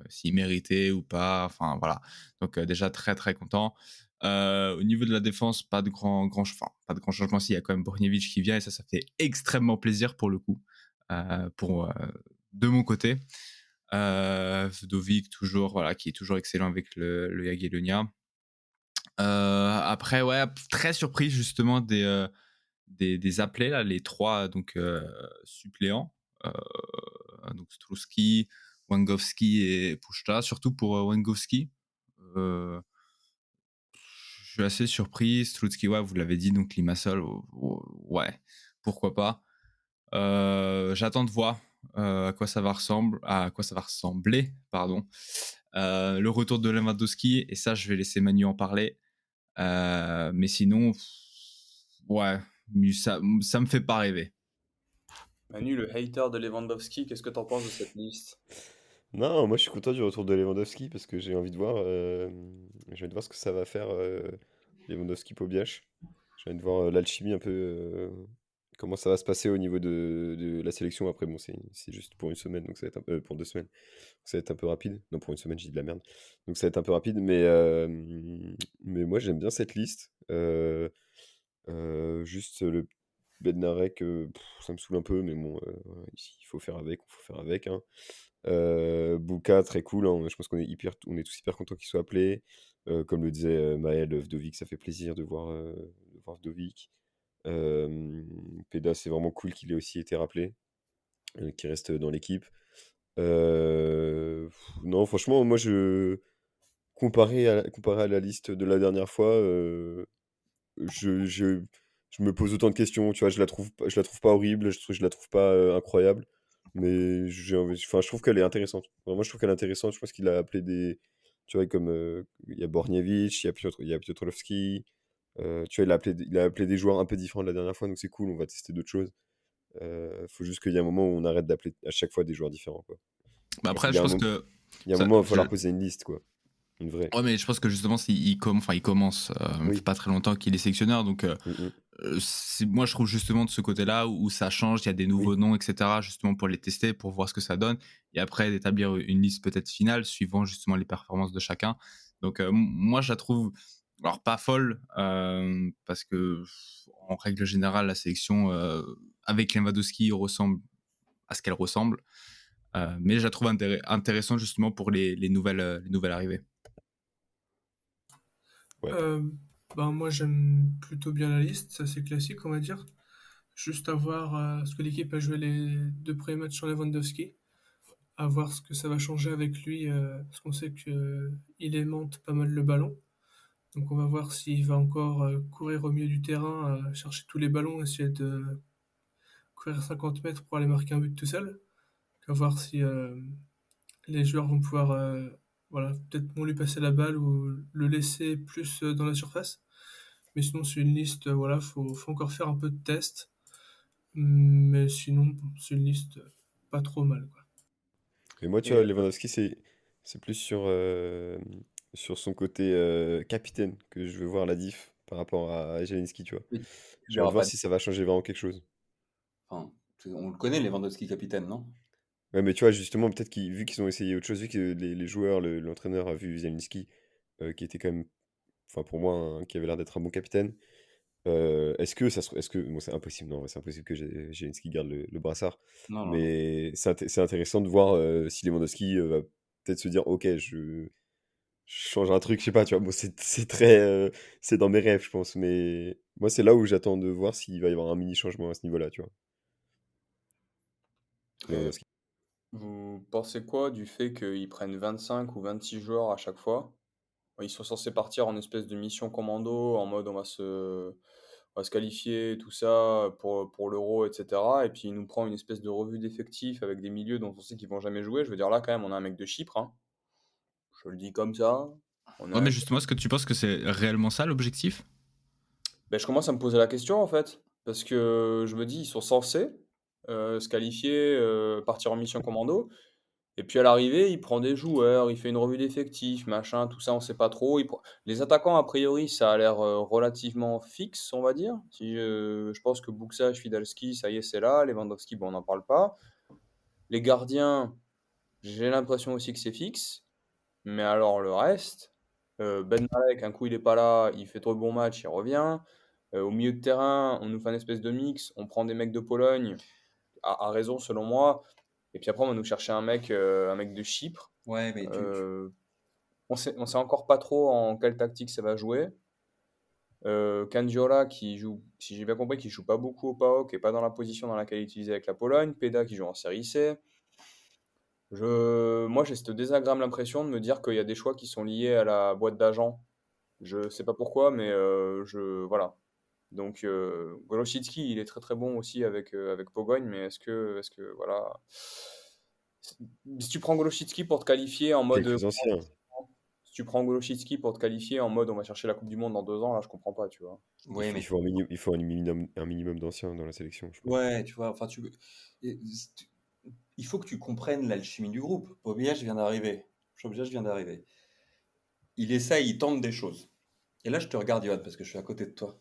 s'il méritait ou pas, enfin voilà. Donc déjà très très content. Au niveau de la défense, pas de grand changement. S'il y a quand même Borgnevich qui vient et ça fait extrêmement plaisir pour le coup, de mon côté. Vdovic toujours, voilà, qui est toujours excellent avec le Jagiellonia. Après, ouais, très surpris justement des appelés là, les trois donc suppléants, donc Struski, Wangowski et Puszta, surtout pour Wangowski. Je suis assez surpris. Struski, ouais, vous l'avez dit, donc Limassol, ouais, pourquoi pas. J'attends de voir à quoi ça va ressembler, pardon. Le retour de Lewandowski, et ça, je vais laisser Manu en parler. Mais sinon, ouais, ça me fait pas rêver. Manu, le hater de Lewandowski, qu'est-ce que t'en penses de cette liste? Non, moi je suis content du retour de Lewandowski parce que j'ai envie de voir ce que ça va faire Lewandowski-Pobiash. J'ai envie de voir l'alchimie un peu, comment ça va se passer au niveau de la sélection. Après, bon, c'est juste pour une semaine, donc ça va être pour 2 semaines, donc ça va être un peu rapide. Non, pour une semaine, j'ai dit de la merde. Donc ça va être un peu rapide, mais moi j'aime bien cette liste. Juste le Bednarek, ça me saoule un peu, mais bon, voilà, il faut faire avec, on faut faire avec, hein. Bouka, très cool, hein. Je pense on est tous hyper contents qu'il soit appelé. Comme le disait Maël, Vdovic, ça fait plaisir de voir Vdovic. Peda, c'est vraiment cool qu'il ait aussi été rappelé, qu'il reste dans l'équipe. Non, franchement, moi, comparé à la liste de la dernière fois, je me pose autant de questions, tu vois, je la trouve pas horrible, je la trouve pas incroyable, mais enfin, je trouve qu'elle est intéressante. Vraiment, je trouve qu'elle est intéressante. Je pense qu'il a appelé tu vois, comme il y a Borgnevich, il y a Piotrowski, tu vois, il a appelé des joueurs un peu différents de la dernière fois, donc c'est cool, on va tester d'autres choses. Faut juste qu'il y ait un moment où on arrête d'appeler à chaque fois des joueurs différents, quoi. Bah Genre, après, je pense que il y a un moment, il va falloir poser une liste, quoi. Une vraie. Ouais, mais je pense que justement, il commence. Ça Oui. fait pas très longtemps qu'il est sélectionneur, donc Mm, moi, je trouve justement de ce côté-là où ça change, il y a des nouveaux oui. noms, etc., justement pour les tester, pour voir ce que ça donne, et après d'établir une liste peut-être finale, suivant justement les performances de chacun. Donc moi, je la trouve, alors pas folle, parce que en règle générale, la sélection avec Lewandowski ressemble à ce qu'elle ressemble, mais je la trouve intéressante justement pour les nouvelles arrivées. Ouais. Ben moi j'aime plutôt bien la liste, c'est assez classique on va dire. Juste à voir ce que l'équipe a joué les deux premiers matchs sur Lewandowski, à voir ce que ça va changer avec lui, parce qu'on sait qu'il aimante pas mal le ballon. Donc on va voir s'il va encore courir au milieu du terrain, chercher tous les ballons, essayer de courir 50 mètres pour aller marquer un but tout seul. On va voir si les joueurs vont pouvoir voilà, peut-être moins lui passer la balle ou le laisser plus dans la surface. Mais sinon, c'est une liste, voilà, faut encore faire un peu de tests. Mais sinon, bon, c'est une liste pas trop mal, quoi. Et moi, tu Et vois, Lewandowski, c'est plus sur son côté capitaine que je veux voir la diff par rapport à Jelinski, tu vois. Oui. Il J'ai envie de aura voir pas. si ça va changer vraiment quelque chose. Enfin, on le connaît, Lewandowski capitaine, non? Ouais, mais tu vois, justement, peut-être vu qu'ils ont essayé autre chose, vu que les joueurs, l'entraîneur a vu Zelinski, qui était quand même, enfin pour moi, qui avait l'air d'être un bon capitaine. Est-ce que, bon, c'est impossible, non, c'est impossible que Zelinski garde le brassard, Non, non, non. mais c'est intéressant de voir si Lewandowski va peut-être se dire, ok, je change un truc, je sais pas, tu vois. Bon, c'est très, c'est dans mes rêves, je pense, mais moi, c'est là où j'attends de voir s'il va y avoir un mini changement à ce niveau-là, tu vois. Euh, Lewandowski. Vous pensez quoi du fait qu'ils prennent 25 ou 26 joueurs à chaque fois? Ils sont censés partir en espèce de mission commando, en mode on va se qualifier, tout ça, pour l'Euro, et cetera. Et puis il nous prend une espèce de revue d'effectifs avec des milieux dont on sait qu'ils vont jamais jouer. Je veux dire, là, quand même, on a un mec de Chypre, hein. Je le dis comme ça. On Ouais, a... mais justement, est-ce que tu penses que c'est réellement ça l'objectif? Ben, je commence à me poser la question, en fait. Parce que je me dis, ils sont censés se qualifier, partir en mission commando. Et puis à l'arrivée, il prend des joueurs, il fait une revue d'effectifs, machin, tout ça, on sait pas trop. Les attaquants, a priori, ça a l'air relativement fixe, on va dire. Si je pense que Buksaj, Fidalski, ça y est, c'est là. Lewandowski, bon, on n'en parle pas. Les gardiens, j'ai l'impression aussi que c'est fixe. Mais alors le reste, Ben Malek, un coup il est pas là, il fait trop de bons matchs, il revient. Au milieu de terrain, on nous fait un espèce de mix, on prend des mecs de Pologne, à raison selon moi. Et puis après, on va nous chercher un mec de Chypre. Ouais, mais Euh, on sait encore pas trop en quelle tactique ça va jouer. Kandiola qui joue, si j'ai bien compris, qui joue pas beaucoup au PAOK et pas dans la position dans laquelle il est utilisé avec la Pologne. Peda qui joue en série C. Moi, j'ai cette désagréable impression de me dire qu'il y a des choix qui sont liés à la boîte d'agents. Je sais pas pourquoi, mais voilà. Donc, Golositsky, il est très très bon aussi avec Pogogne, mais est-ce que, voilà. Si tu prends Golositsky pour te qualifier en C'est les mode. plus anciens. Si tu prends Golositsky pour te qualifier en mode on va chercher la Coupe du Monde dans 2 ans, là, je comprends pas, tu vois. ouais, mais Il faut un minimum d'anciens dans la sélection, je pense. ouais, tu vois, enfin, et- tu- il faut que tu comprennes l'alchimie du groupe. Bobillage vient d'arriver. Bobillage vient d'arriver. Il essaye, il tente des choses. Et là, je te regarde, Yoann, parce que je suis à côté de toi.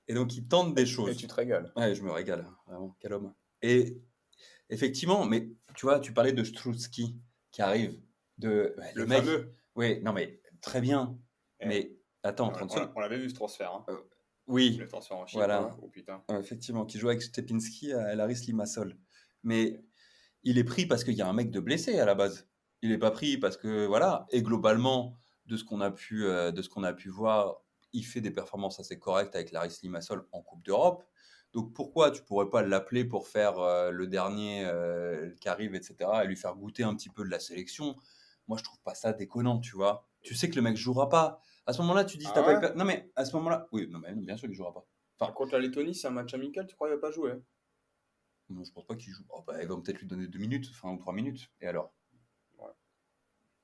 Et donc, il tente des Et choses. tu te régales. Ouais, je me régale, vraiment, quel homme. Et effectivement, mais tu vois, tu parlais de Strutsky qui arrive, ouais, Le le mec. fameux. Oui, non, mais très bien. Eh, Mais attends, 30 secondes. on l'avait vu ce transfert, hein. Oui, Le transfert en Chypre, voilà. là. Oh putain. Effectivement, qui joue avec Stepinski à Laris Limassol. Mais il est pris parce qu'il y a un mec de blessé à la base. Il n'est pas pris parce que, voilà, et globalement, de ce qu'on a pu voir, il fait des performances assez correctes avec Laris Limassol en Coupe d'Europe. Donc pourquoi tu pourrais pas l'appeler pour faire le dernier qui arrive, etc., et lui faire goûter un petit peu de la sélection? Moi, je trouve pas ça déconnant, tu vois. Tu sais que le mec jouera pas. À ce moment-là, tu dis, Ah t'as pas eu ouais? Non, mais à ce moment-là, oui, non, mais bien sûr qu'il jouera pas. Enfin, Contre la Lettonie, c'est un match amical, tu crois qu'il va pas jouer? non, je pense pas qu'il joue. Oh, bah, ils vont peut-être lui donner 2 minutes, enfin, ou 3 minutes. Et alors? Ouais.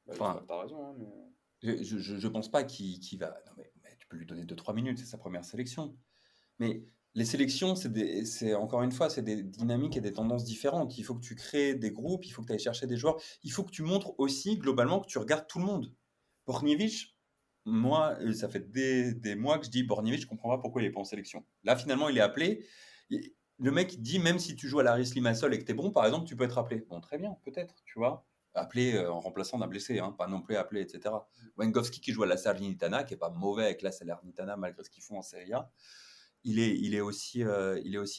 Bah, Enfin, t'as raison, hein, mais... je pense pas qu'il va. Non, mais tu peux lui donner 2-3 minutes, c'est sa première sélection. Mais les sélections, c'est encore une fois, c'est des dynamiques et des tendances différentes. Il faut que tu crées des groupes, il faut que tu ailles chercher des joueurs. Il faut que tu montres aussi, globalement, que tu regardes tout le monde. Borgnevic, moi, ça fait des mois que je dis Borgnevic, je comprends pas pourquoi il est pas en sélection. Là, finalement, il est appelé. Le mec dit, même si tu joues à la Limassol et que tu es bon, par exemple, tu peux être appelé. Bon, très bien, peut-être, tu vois. Appelé en remplaçant d'un blessé, hein, pas non plus appelé, etc. Wengowski qui joue à la Salernitana, qui est pas mauvais avec la Salernitana malgré ce qu'ils font en Serie A, il est aussi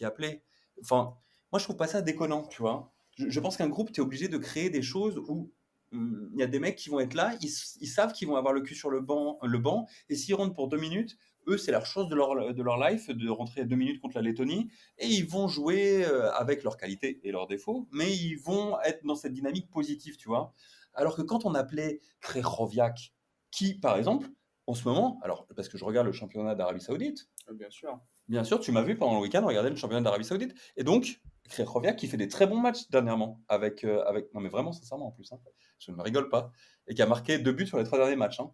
appelé. Enfin, moi, je trouve pas ça déconnant, tu vois. Je pense qu'un groupe, tu es obligé de créer des choses où il y a des mecs qui vont être là, ils savent qu'ils vont avoir le cul sur le banc, et s'ils rentrent pour 2 minutes, eux, c'est leur chose de leur life de rentrer 2 minutes contre la Lettonie, et ils vont jouer avec leurs qualités et leurs défauts, mais ils vont être dans cette dynamique positive, tu vois. Alors que quand on appelait Krychowiak, qui, par exemple, en ce moment, alors parce que je regarde le championnat d'Arabie Saoudite, Bien sûr. bien sûr, tu m'as vu pendant le week-end regarder le championnat d'Arabie Saoudite. Et donc, Krychowiak qui fait des très bons matchs dernièrement. Non, mais vraiment, sincèrement, en plus. Hein, je ne rigole pas. Et qui a marqué 2 buts sur les 3 derniers matchs. Hein,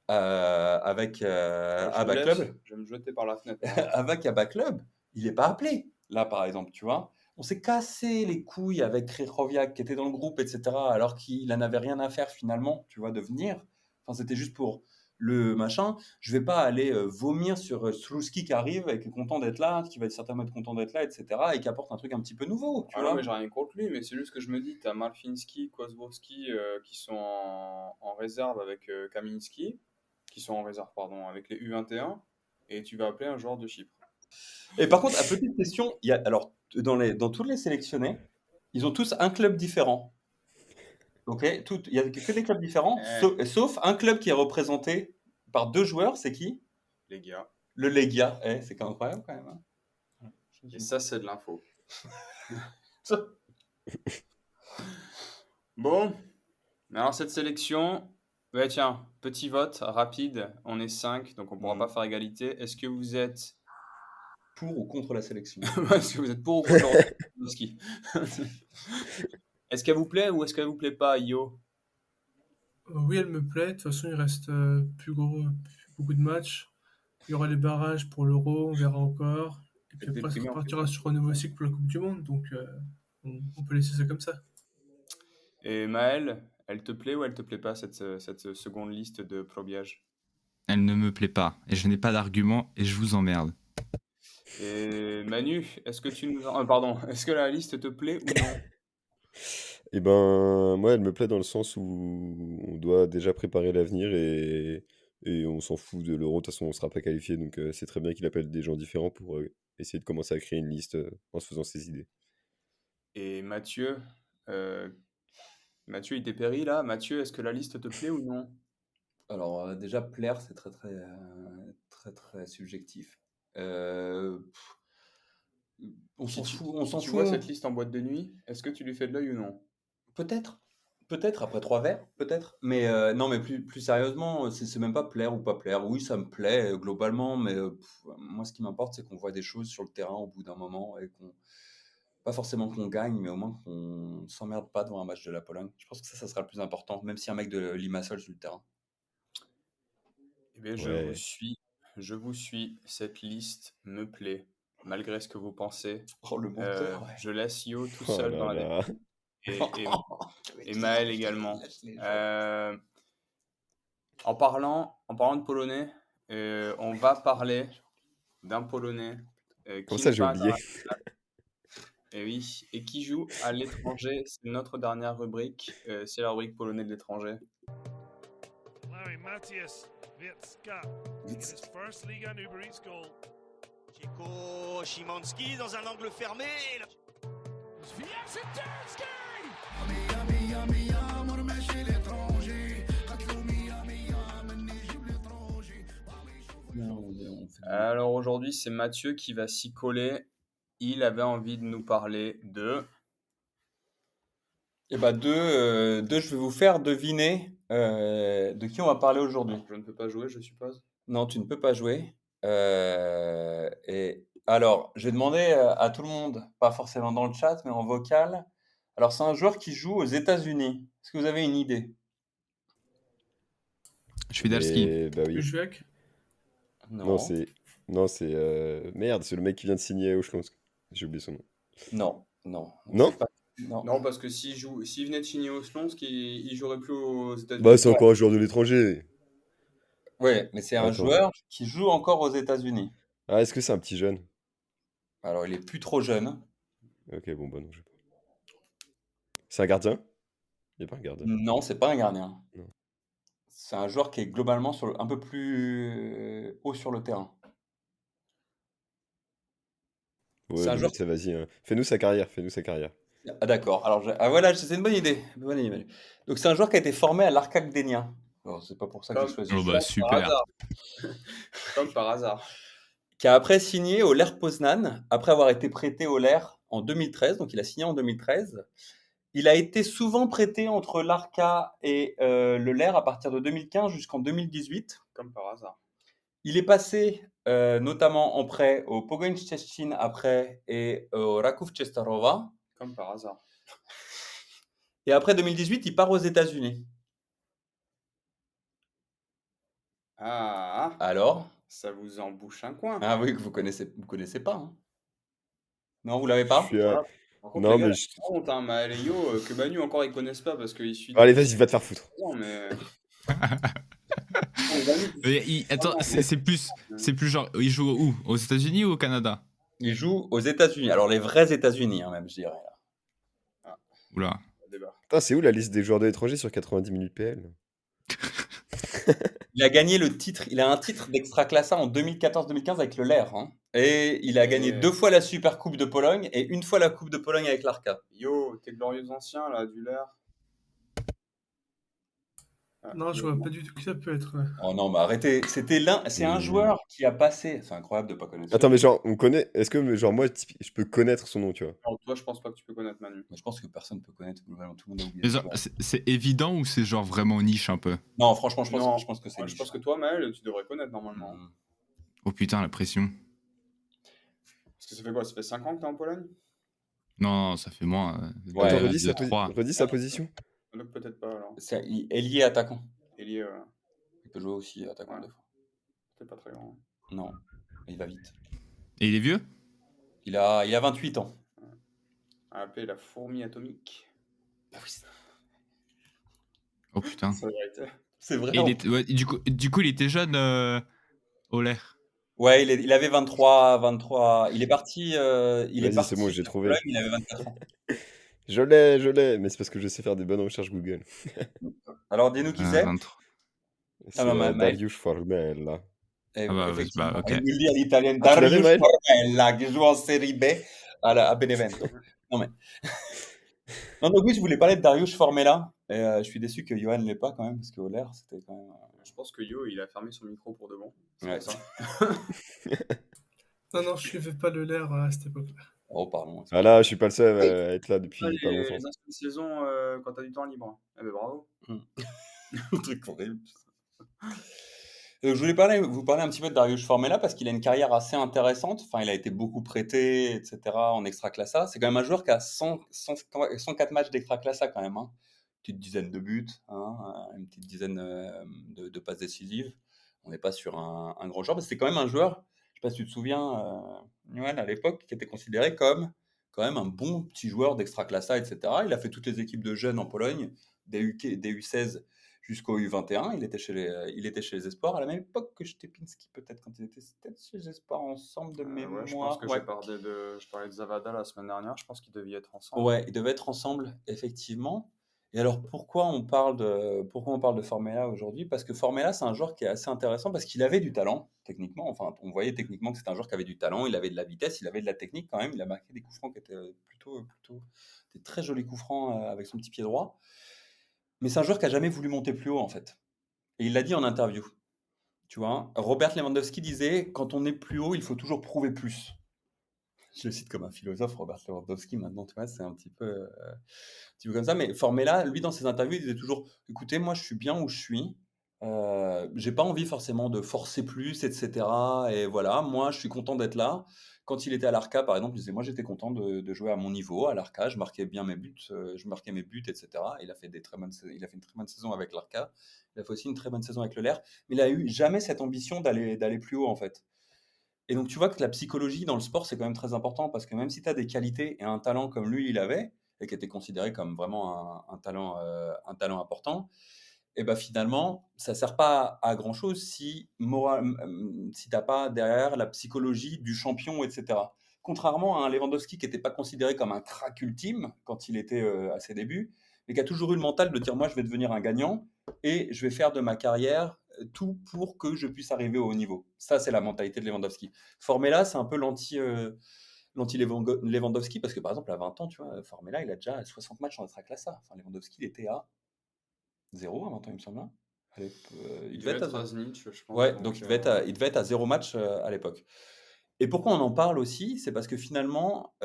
avec Abba Club. Je vais me jeter par la fenêtre. Avec Abba Club, il n'est pas appelé. Là, par exemple, tu vois. On s'est cassé les couilles avec Krychowiak qui était dans le groupe, etc. Alors qu'il n'en avait rien à faire finalement, tu vois, de venir. Enfin, c'était juste pour le machin. Je vais pas aller vomir sur Sluski qui arrive et qui est content d'être là, qui va être certainement être content d'être là, etc. et qui apporte un truc un petit peu nouveau, tu Ah vois. non, mais j'ai rien contre lui, mais c'est juste que je me dis, t'as Malfinski, Kozłowski qui sont en réserve avec Kaminski, qui sont en réserve, pardon, avec les U21, et tu vas appeler un joueur de Chypre. Et par contre, à petite question, alors dans tous les sélectionnés, ils ont tous un club différent. Ok, il y a que des clubs différents, sauf un club qui est représenté par 2 joueurs, c'est qui? Les gars. Le Legia, c'est quand même incroyable quand même. Hein. Et ça, c'est de l'info. Bon, alors cette sélection, ouais, tiens, petit vote rapide. On est 5, donc on ne pourra pas faire égalité. Est-ce que vous êtes Pour ou contre la sélection? Est-ce que vous êtes pour ou contre Lewandowski? Est-ce qu'elle vous plaît ou est-ce qu'elle vous plaît pas, Yo? Oui, elle me plaît. De toute façon, il reste plus beaucoup de matchs. Il y aura les barrages pour l'Euro, on verra encore. Et puis après, ça repartira sur un nouveau cycle pour la Coupe du Monde. Donc, on peut laisser ça comme ça. Et Maëlle, elle te plaît ou elle te plaît pas cette seconde liste de Probiage? Elle ne me plaît pas et je n'ai pas d'argument et je vous emmerde. Et Manu, est-ce que est-ce que la liste te plaît ou non? Eh ben, moi, elle me plaît dans le sens où on doit déjà préparer l'avenir et on s'en fout de l'Euro. De toute façon, on ne sera pas qualifié, donc c'est très bien qu'il appelle des gens différents pour essayer de commencer à créer une liste en se faisant ses idées. Et Mathieu, il dépérit là. Mathieu, est-ce que la liste te plaît ou non? Alors, déjà, plaire, c'est très, très subjectif. On s'en fout. On s'en Tu vois fout. cette liste en boîte de nuit, est-ce que tu lui fais de l'œil ou non? Peut-être. Peut-être, après 3 verres, peut-être. Mais non, mais plus sérieusement, c'est même pas plaire ou pas plaire. Oui, ça me plaît globalement, mais moi, ce qui m'importe, c'est qu'on voit des choses sur le terrain au bout d'un moment et pas forcément qu'on gagne, mais au moins qu'on s'emmerde pas devant un match de la Pologne. Je pense que ça sera le plus important, même si un mec de Limassol sur le terrain. Eh bien, Ouais. je vous suis. Cette liste me plaît, malgré ce que vous pensez. Oh, le menteur, ouais. Je laisse Yo tout Oh seul là dans la là. et Maël également. En parlant de Polonais, on va parler d'un Polonais Comment qui ça, n'est j'ai pas oublié? et oui, et qui joue à l'étranger. C'est notre dernière rubrique. C'est la rubrique Polonais de l'étranger. Allowing Matthias Wiecka in his first Liga and Uber Eats goal. Chico Szymanski dans un angle fermé. Alors aujourd'hui, c'est Mathieu qui va s'y coller. Il avait envie de nous parler de... Et bah je vais vous faire deviner de qui on va parler aujourd'hui. Je ne peux pas jouer, je suppose. Non, tu ne peux pas jouer. Et alors, je vais demander à tout le monde, pas forcément dans le chat, mais en vocal. Alors, c'est un joueur qui joue aux États-Unis. Est-ce que vous avez une idée? Schwidalski. Bah oui. Bushwick. Non. Non, c'est merde, c'est le mec qui vient de signer au Schlonsk. J'ai oublié son nom. Non, non. Non? Non, parce que s'il venait de signer au Slonsk, il jouerait plus aux États-Unis. Bah, c'est encore un joueur de l'étranger. Ouais, mais c'est un joueur qui joue encore aux États-Unis. Ah, est-ce que c'est un petit jeune? Alors, il est plus trop jeune. Ok, bon, bah non, je sais pas. C'est un gardien? Il n'est pas un gardien. Non, c'est pas un gardien. Non. C'est un joueur qui est globalement un peu plus haut sur le terrain. Ouais, C'est un joueur... ça, vas-y. Hein. Fais-nous sa carrière. Ah d'accord, alors voilà, c'est une bonne idée. Bonne idée. Donc c'est un joueur qui a été formé à l'Arcade Gdynia. Alors c'est pas pour ça que j'ai choisi. Oh bah super. Comme par hasard. Qui a après signé au Lech Poznan, après avoir été prêté au Lech en 2013, donc il a signé en 2013. Il a été souvent prêté entre l'Arca et le Lech à partir de 2015 jusqu'en 2018. Comme par hasard. Il est passé notamment en prêt au Pogoń Szczecin après et au Raków Częstochowa. Comme par hasard. Et après 2018, il part aux États-Unis. Ah. Alors? Ça vous embouche un coin. Ah oui, que vous connaissez pas. Hein. Non, vous l'avez pas? Non, mais honte, hein, Maël et Yo, que Manu encore ils connaissent pas parce qu'il suit. Allez, vas-y, va te faire foutre. Non, mais. Attends, c'est plus genre, il joue où? Aux États-Unis ou au Canada? Il joue aux États-Unis. Alors les vrais États-Unis, hein, même, je dirais. Ah. Oula. Putain, c'est où la liste des joueurs de l'étranger sur 90 minutes PL? Il a gagné le titre. Il a un titre d'Extraclassa en 2014-2015 avec le Lech. Hein. Et il a gagné 2 fois la Super Coupe de Pologne et 1 fois la Coupe de Pologne avec l'Arca. Yo, tes glorieux anciens là, du Lech. Non, je vois pas du tout qui ça peut être. Ouais. Oh non, mais arrêtez. C'est un Et- joueur qui a passé. C'est incroyable de pas connaître ce Attends, joueur. mais genre, on connaît. Est-ce que, genre, moi, je peux connaître son nom, tu vois? Alors, toi, je pense pas que tu peux connaître Manu. Mais je pense que personne peut connaître. Globalement, tout le monde a oublié Mais ce genre, joueur. c'est évident ou c'est genre vraiment niche un peu? Non, franchement, je Non, pense que c'est je niche. pense que toi, Maël, tu devrais connaître normalement. Oh putain, la pression. Parce que ça fait quoi? Ça fait 5 ans que t'es en Pologne? Non, ça fait moins. Ouais. Attends, trois. redis sa position. Donc peut-être pas alors. C'est ailier attaquant. Elie, Il peut jouer aussi attaquant des fois. c'est pas très grand. Non, il va vite. Et il est vieux? Il a 28 ans. Appelé la fourmi atomique. Bah oui, Oh putain. C'est la vérité. c'est vrai. Et ouais, du coup, il était jeune, Oler. Ouais, il avait 23. Il est parti. Vas-y, c'est bon, j'ai de trouvé. Pologne, il avait 24 ans. Je l'ai, mais c'est parce que je sais faire des bonnes recherches Google. Alors, dis-nous qui c'est. 23. C'est Maël. Dariusz Formella. Eh, Ah bah, effectivement. bah, ok. Il nous le dit en italien. Ah, tu l'avais, Dariusz Maël? Formella, qui joue en Série B à Benevento. Non, mais. Non, donc oui, je voulais parler de Dariusz Formella. Et je suis déçu que Johan ne l'ait pas quand même, parce que Oler, c'était quand même. Je pense que Yo, il a fermé son micro pour de bon. C'est Ouais. pour ça. Non, je suivais pas le l'air à cette époque-là. Oh, pardon. Ah là, je suis pas le seul à être là depuis Ah, pas les longtemps. inscrits de saison quand t'as du temps libre. Eh ben bravo. Un truc horrible. Je voulais vous parler un petit peu de Dariusz Formella parce qu'il a une carrière assez intéressante. Enfin, il a été beaucoup prêté, etc. en Extraclassa. C'est quand même un joueur qui a 104 matchs d'Extraclassa quand même. Hein. Une petite dizaine de buts, une petite dizaine de passes décisives. On n'est pas sur un grand joueur, mais c'est quand même un joueur, je ne sais pas si tu te souviens, Johan, à l'époque, qui était considéré comme quand même un bon petit joueur d'Extraclassa, etc. Il a fait toutes les équipes de jeunes en Pologne, des U16 jusqu'au U21. Il était chez les Espoirs à la même époque que Stepinski, peut-être, quand ils étaient peut-être chez les Espoirs ensemble de mémoire. Ouais, je pense que je parlais de Zavada la semaine dernière. Je pense qu'ils devaient être ensemble. Ouais, ils devaient être ensemble, effectivement. Et alors, pourquoi on parle de Formella aujourd'hui? Parce que Formella, c'est un joueur qui est assez intéressant parce qu'il avait du talent, techniquement. Enfin, on voyait techniquement que c'était un joueur qui avait du talent, il avait de la vitesse, il avait de la technique quand même. Il a marqué des coups francs qui étaient plutôt des très jolis coups francs avec son petit pied droit. Mais c'est un joueur qui a jamais voulu monter plus haut, en fait. Et il l'a dit en interview. Tu vois, Robert Lewandowski disait, quand on est plus haut, il faut toujours prouver plus. Je le cite comme un philosophe, Robert Lewandowski, maintenant, tu vois, c'est un petit peu comme ça. Mais Formella, lui, dans ses interviews, il disait toujours, écoutez, moi, je suis bien où je suis. J'ai pas envie forcément de forcer plus, etc. Et voilà, moi, je suis content d'être là. Quand il était à l'Arca, par exemple, il disait, moi, j'étais content de jouer à mon niveau, à l'Arca. Je marquais bien mes buts, etc. Il a fait une très bonne saison avec l'Arca. Il a fait aussi une très bonne saison avec le LER. Mais il a eu jamais cette ambition d'aller plus haut, en fait. Et donc, tu vois que la psychologie dans le sport, c'est quand même très important parce que même si tu as des qualités et un talent comme lui, il avait, et qui était considéré comme vraiment un talent important, et ben finalement, ça ne sert pas à grand-chose si tu n'as pas derrière la psychologie du champion, etc. Contrairement à un Lewandowski qui n'était pas considéré comme un crack ultime quand il était à ses débuts, mais qui a toujours eu le mental de dire moi je vais devenir un gagnant et je vais faire de ma carrière tout pour que je puisse arriver au haut niveau. Ça, c'est la mentalité de Lewandowski. Formella, c'est un peu l'anti-Lewandowski parce que par exemple, à 20 ans, tu vois, Formella, il a déjà 60 matchs en Extraclassa. Enfin, Lewandowski, il était à 0 à 20 ans, il me semble. Il devait être à Zenit, je pense. Ouais, donc il devait être à 0 match à l'époque. Et pourquoi on en parle aussi? C'est parce que finalement,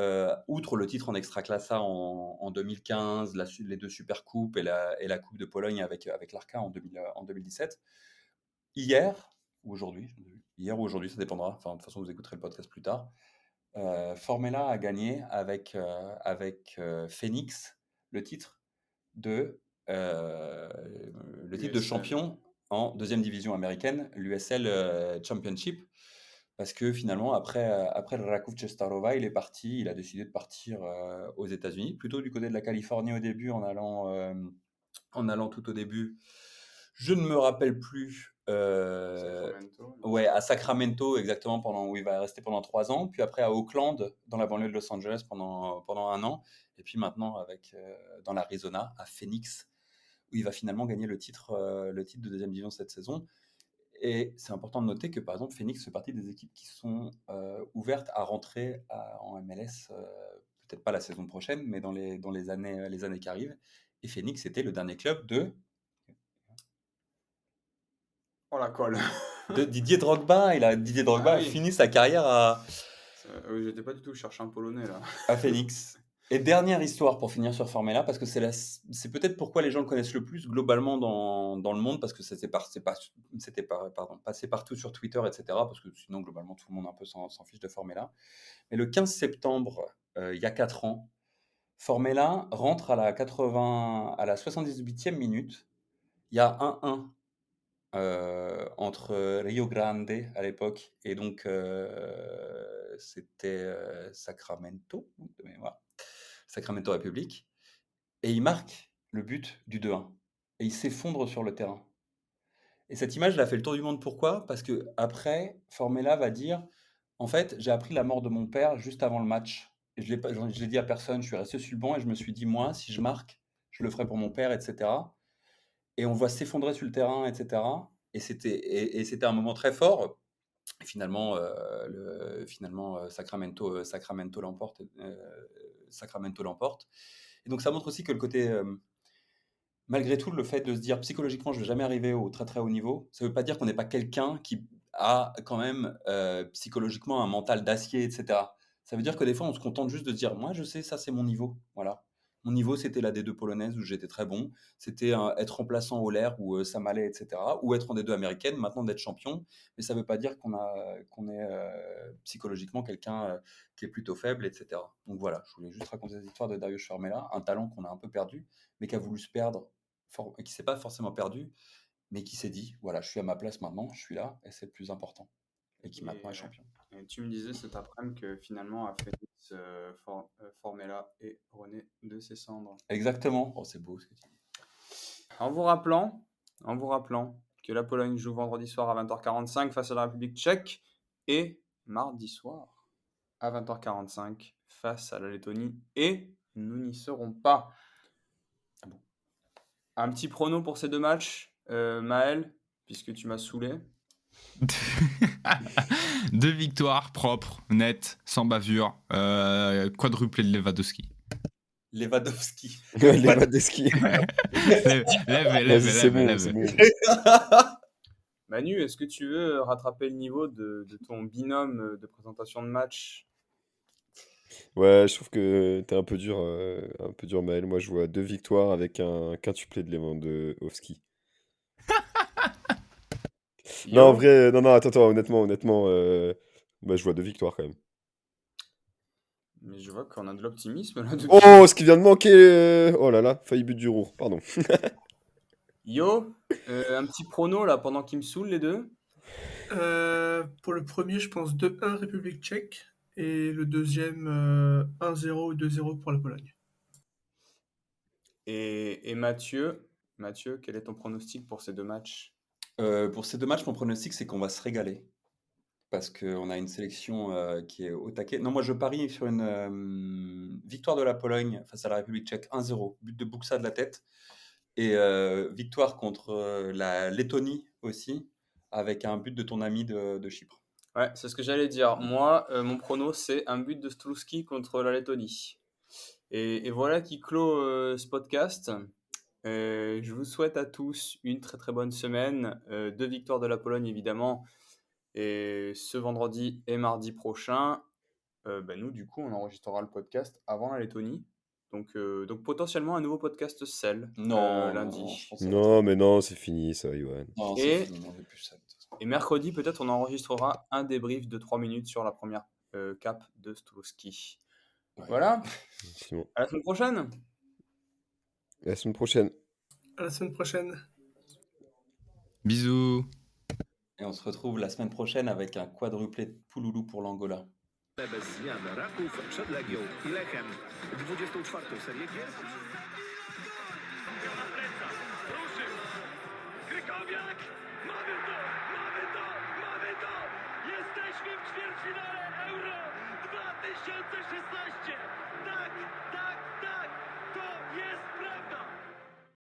outre le titre en Extraclassa en 2015, les 2 Supercoupes et la Coupe de Pologne avec l'Arca en 2017, hier ou aujourd'hui, ça dépendra, enfin de toute façon vous écouterez le podcast plus tard, Formella a gagné avec Phoenix le titre de champion en deuxième division américaine, l'USL Championship. Parce que finalement, après le Raków Częstochowa, il a décidé de partir aux États-Unis, plutôt du côté de la Californie au début, en allant tout au début. Je ne me rappelle plus. Sacramento. Ouais, à Sacramento, exactement, où il va rester pendant 3 ans. Puis après à Oakland, dans la banlieue de Los Angeles, pendant 1 an. Et puis maintenant, dans l'Arizona, à Phoenix, où il va finalement gagner le titre de deuxième division cette saison. Et c'est important de noter que, par exemple, Phoenix fait partie des équipes qui sont ouvertes à rentrer en MLS, peut-être pas la saison prochaine, mais dans les années qui arrivent. Et Phoenix était le dernier club de Oh la colle. De Didier Drogba. Didier Drogba Ah a oui. fini sa carrière Oui, j'étais pas du tout chercher un Polonais là. à Phoenix. Et dernière histoire pour finir sur Formella, parce que c'est peut-être pourquoi les gens le connaissent le plus globalement dans le monde, parce que c'était passé partout sur Twitter, etc. Parce que sinon, globalement, tout le monde un peu s'en fiche de Formella. Mais le 15 septembre, il y a 4 ans, Formella rentre à la 78e minute. Il y a 1-1 entre Rio Grande à l'époque et donc c'était Sacramento, de mémoire. Sacramento République, et il marque le but du 2-1. Et il s'effondre sur le terrain. Et cette image, elle a fait le tour du monde. Pourquoi? Parce que après, Formella va dire, en fait, j'ai appris la mort de mon père juste avant le match. Et je l'ai dit à personne, je suis resté sur le banc et je me suis dit, moi, si je marque, je le ferai pour mon père, etc. Et on le voit s'effondrer sur le terrain, etc. Et c'était un moment très fort. Et finalement, Sacramento l'emporte. Et donc ça montre aussi que le côté, malgré tout, le fait de se dire psychologiquement, je vais jamais arriver au très très haut niveau, ça veut pas dire qu'on n'est pas quelqu'un qui a quand même psychologiquement un mental d'acier, etc. Ça veut dire que des fois, on se contente juste de se dire, moi, je sais, ça c'est mon niveau, voilà. Mon niveau, c'était la D2 polonaise où j'étais très bon. C'était être remplaçant au l'air où ça m'allait, etc. Ou être en D2 américaine, maintenant d'être champion. Mais ça ne veut pas dire qu'on est psychologiquement quelqu'un qui est plutôt faible, etc. Donc voilà, je voulais juste raconter cette histoire de Dariusz Formella, un talent qu'on a un peu perdu, mais qui a voulu se perdre, qui ne s'est pas forcément perdu, mais qui s'est dit, voilà, je suis à ma place maintenant, je suis là, et c'est le plus important. Et qui maintenant est champion. Et tu me disais cet après-midi que finalement, à Phoenix, Formella est rené de ses cendres. Exactement. Oh, c'est beau ce que tu dis. En vous rappelant que la Pologne joue vendredi soir à 20h45 face à la République tchèque et mardi soir à 20h45 face à la Lettonie, et nous n'y serons pas. Ah bon. Un petit prono pour ces deux matchs, Maël, puisque tu m'as saoulé. 2 victoires propres, nettes, sans bavure, quadruplé de Lewandowski. Lewandowski. Lewandowski. Lève. C'est bon. Manu, est-ce que tu veux rattraper le niveau de ton binôme de présentation de match? Ouais, je trouve que t'es un peu dur, Maël. Moi, je vois 2 victoires avec un quintuplé de Lewandowski. Non, en vrai, non, attends, honnêtement, bah, je vois 2 victoires quand même. Mais je vois qu'on a de l'optimisme là. Oh, ce qui vient de manquer. Oh là là, failli but du Roux, pardon. Yo, un petit prono là pendant qu'ils me saoulent les deux. Pour le premier, je pense 2-1 République tchèque. Et le deuxième, 1-0 ou 2-0 pour la Pologne. Et Mathieu, quel est ton pronostic pour ces deux matchs? Pour ces deux matchs, mon pronostic, c'est qu'on va se régaler. Parce qu'on a une sélection qui est au taquet. Non, moi, je parie sur une victoire de la Pologne face à la République tchèque, 1-0. But de Buxa de la tête. Et victoire contre la Lettonie aussi, avec un but de ton ami de Chypre. Ouais, c'est ce que j'allais dire. Moi, mon prono, c'est un but de Struski contre la Lettonie. Et voilà qui clôt ce podcast. Je vous souhaite à tous une très très bonne semaine. 2 victoires de la Pologne, évidemment. Et ce vendredi et mardi prochain, nous, du coup, on enregistrera le podcast avant la Lettonie. Donc potentiellement un nouveau podcast Cell lundi. Non, mais non, c'est fini ça, Yoann. Non, Et- c'est fini, on fait plus ça. Et mercredi, peut-être, on enregistrera un débrief de 3 minutes sur la première cap de Struski. Voilà. C'est bon. À la semaine prochaine. À la semaine prochaine. À la semaine prochaine. Bisous. Et on se retrouve la semaine prochaine avec un quadruplé de Pouloulou pour l'Angola. Bez zmian Raków przed Legią i Lechem. 24. serię gier. Krykowiak! Mamy to! Jesteśmy w ćwierćfinale Euro 2016!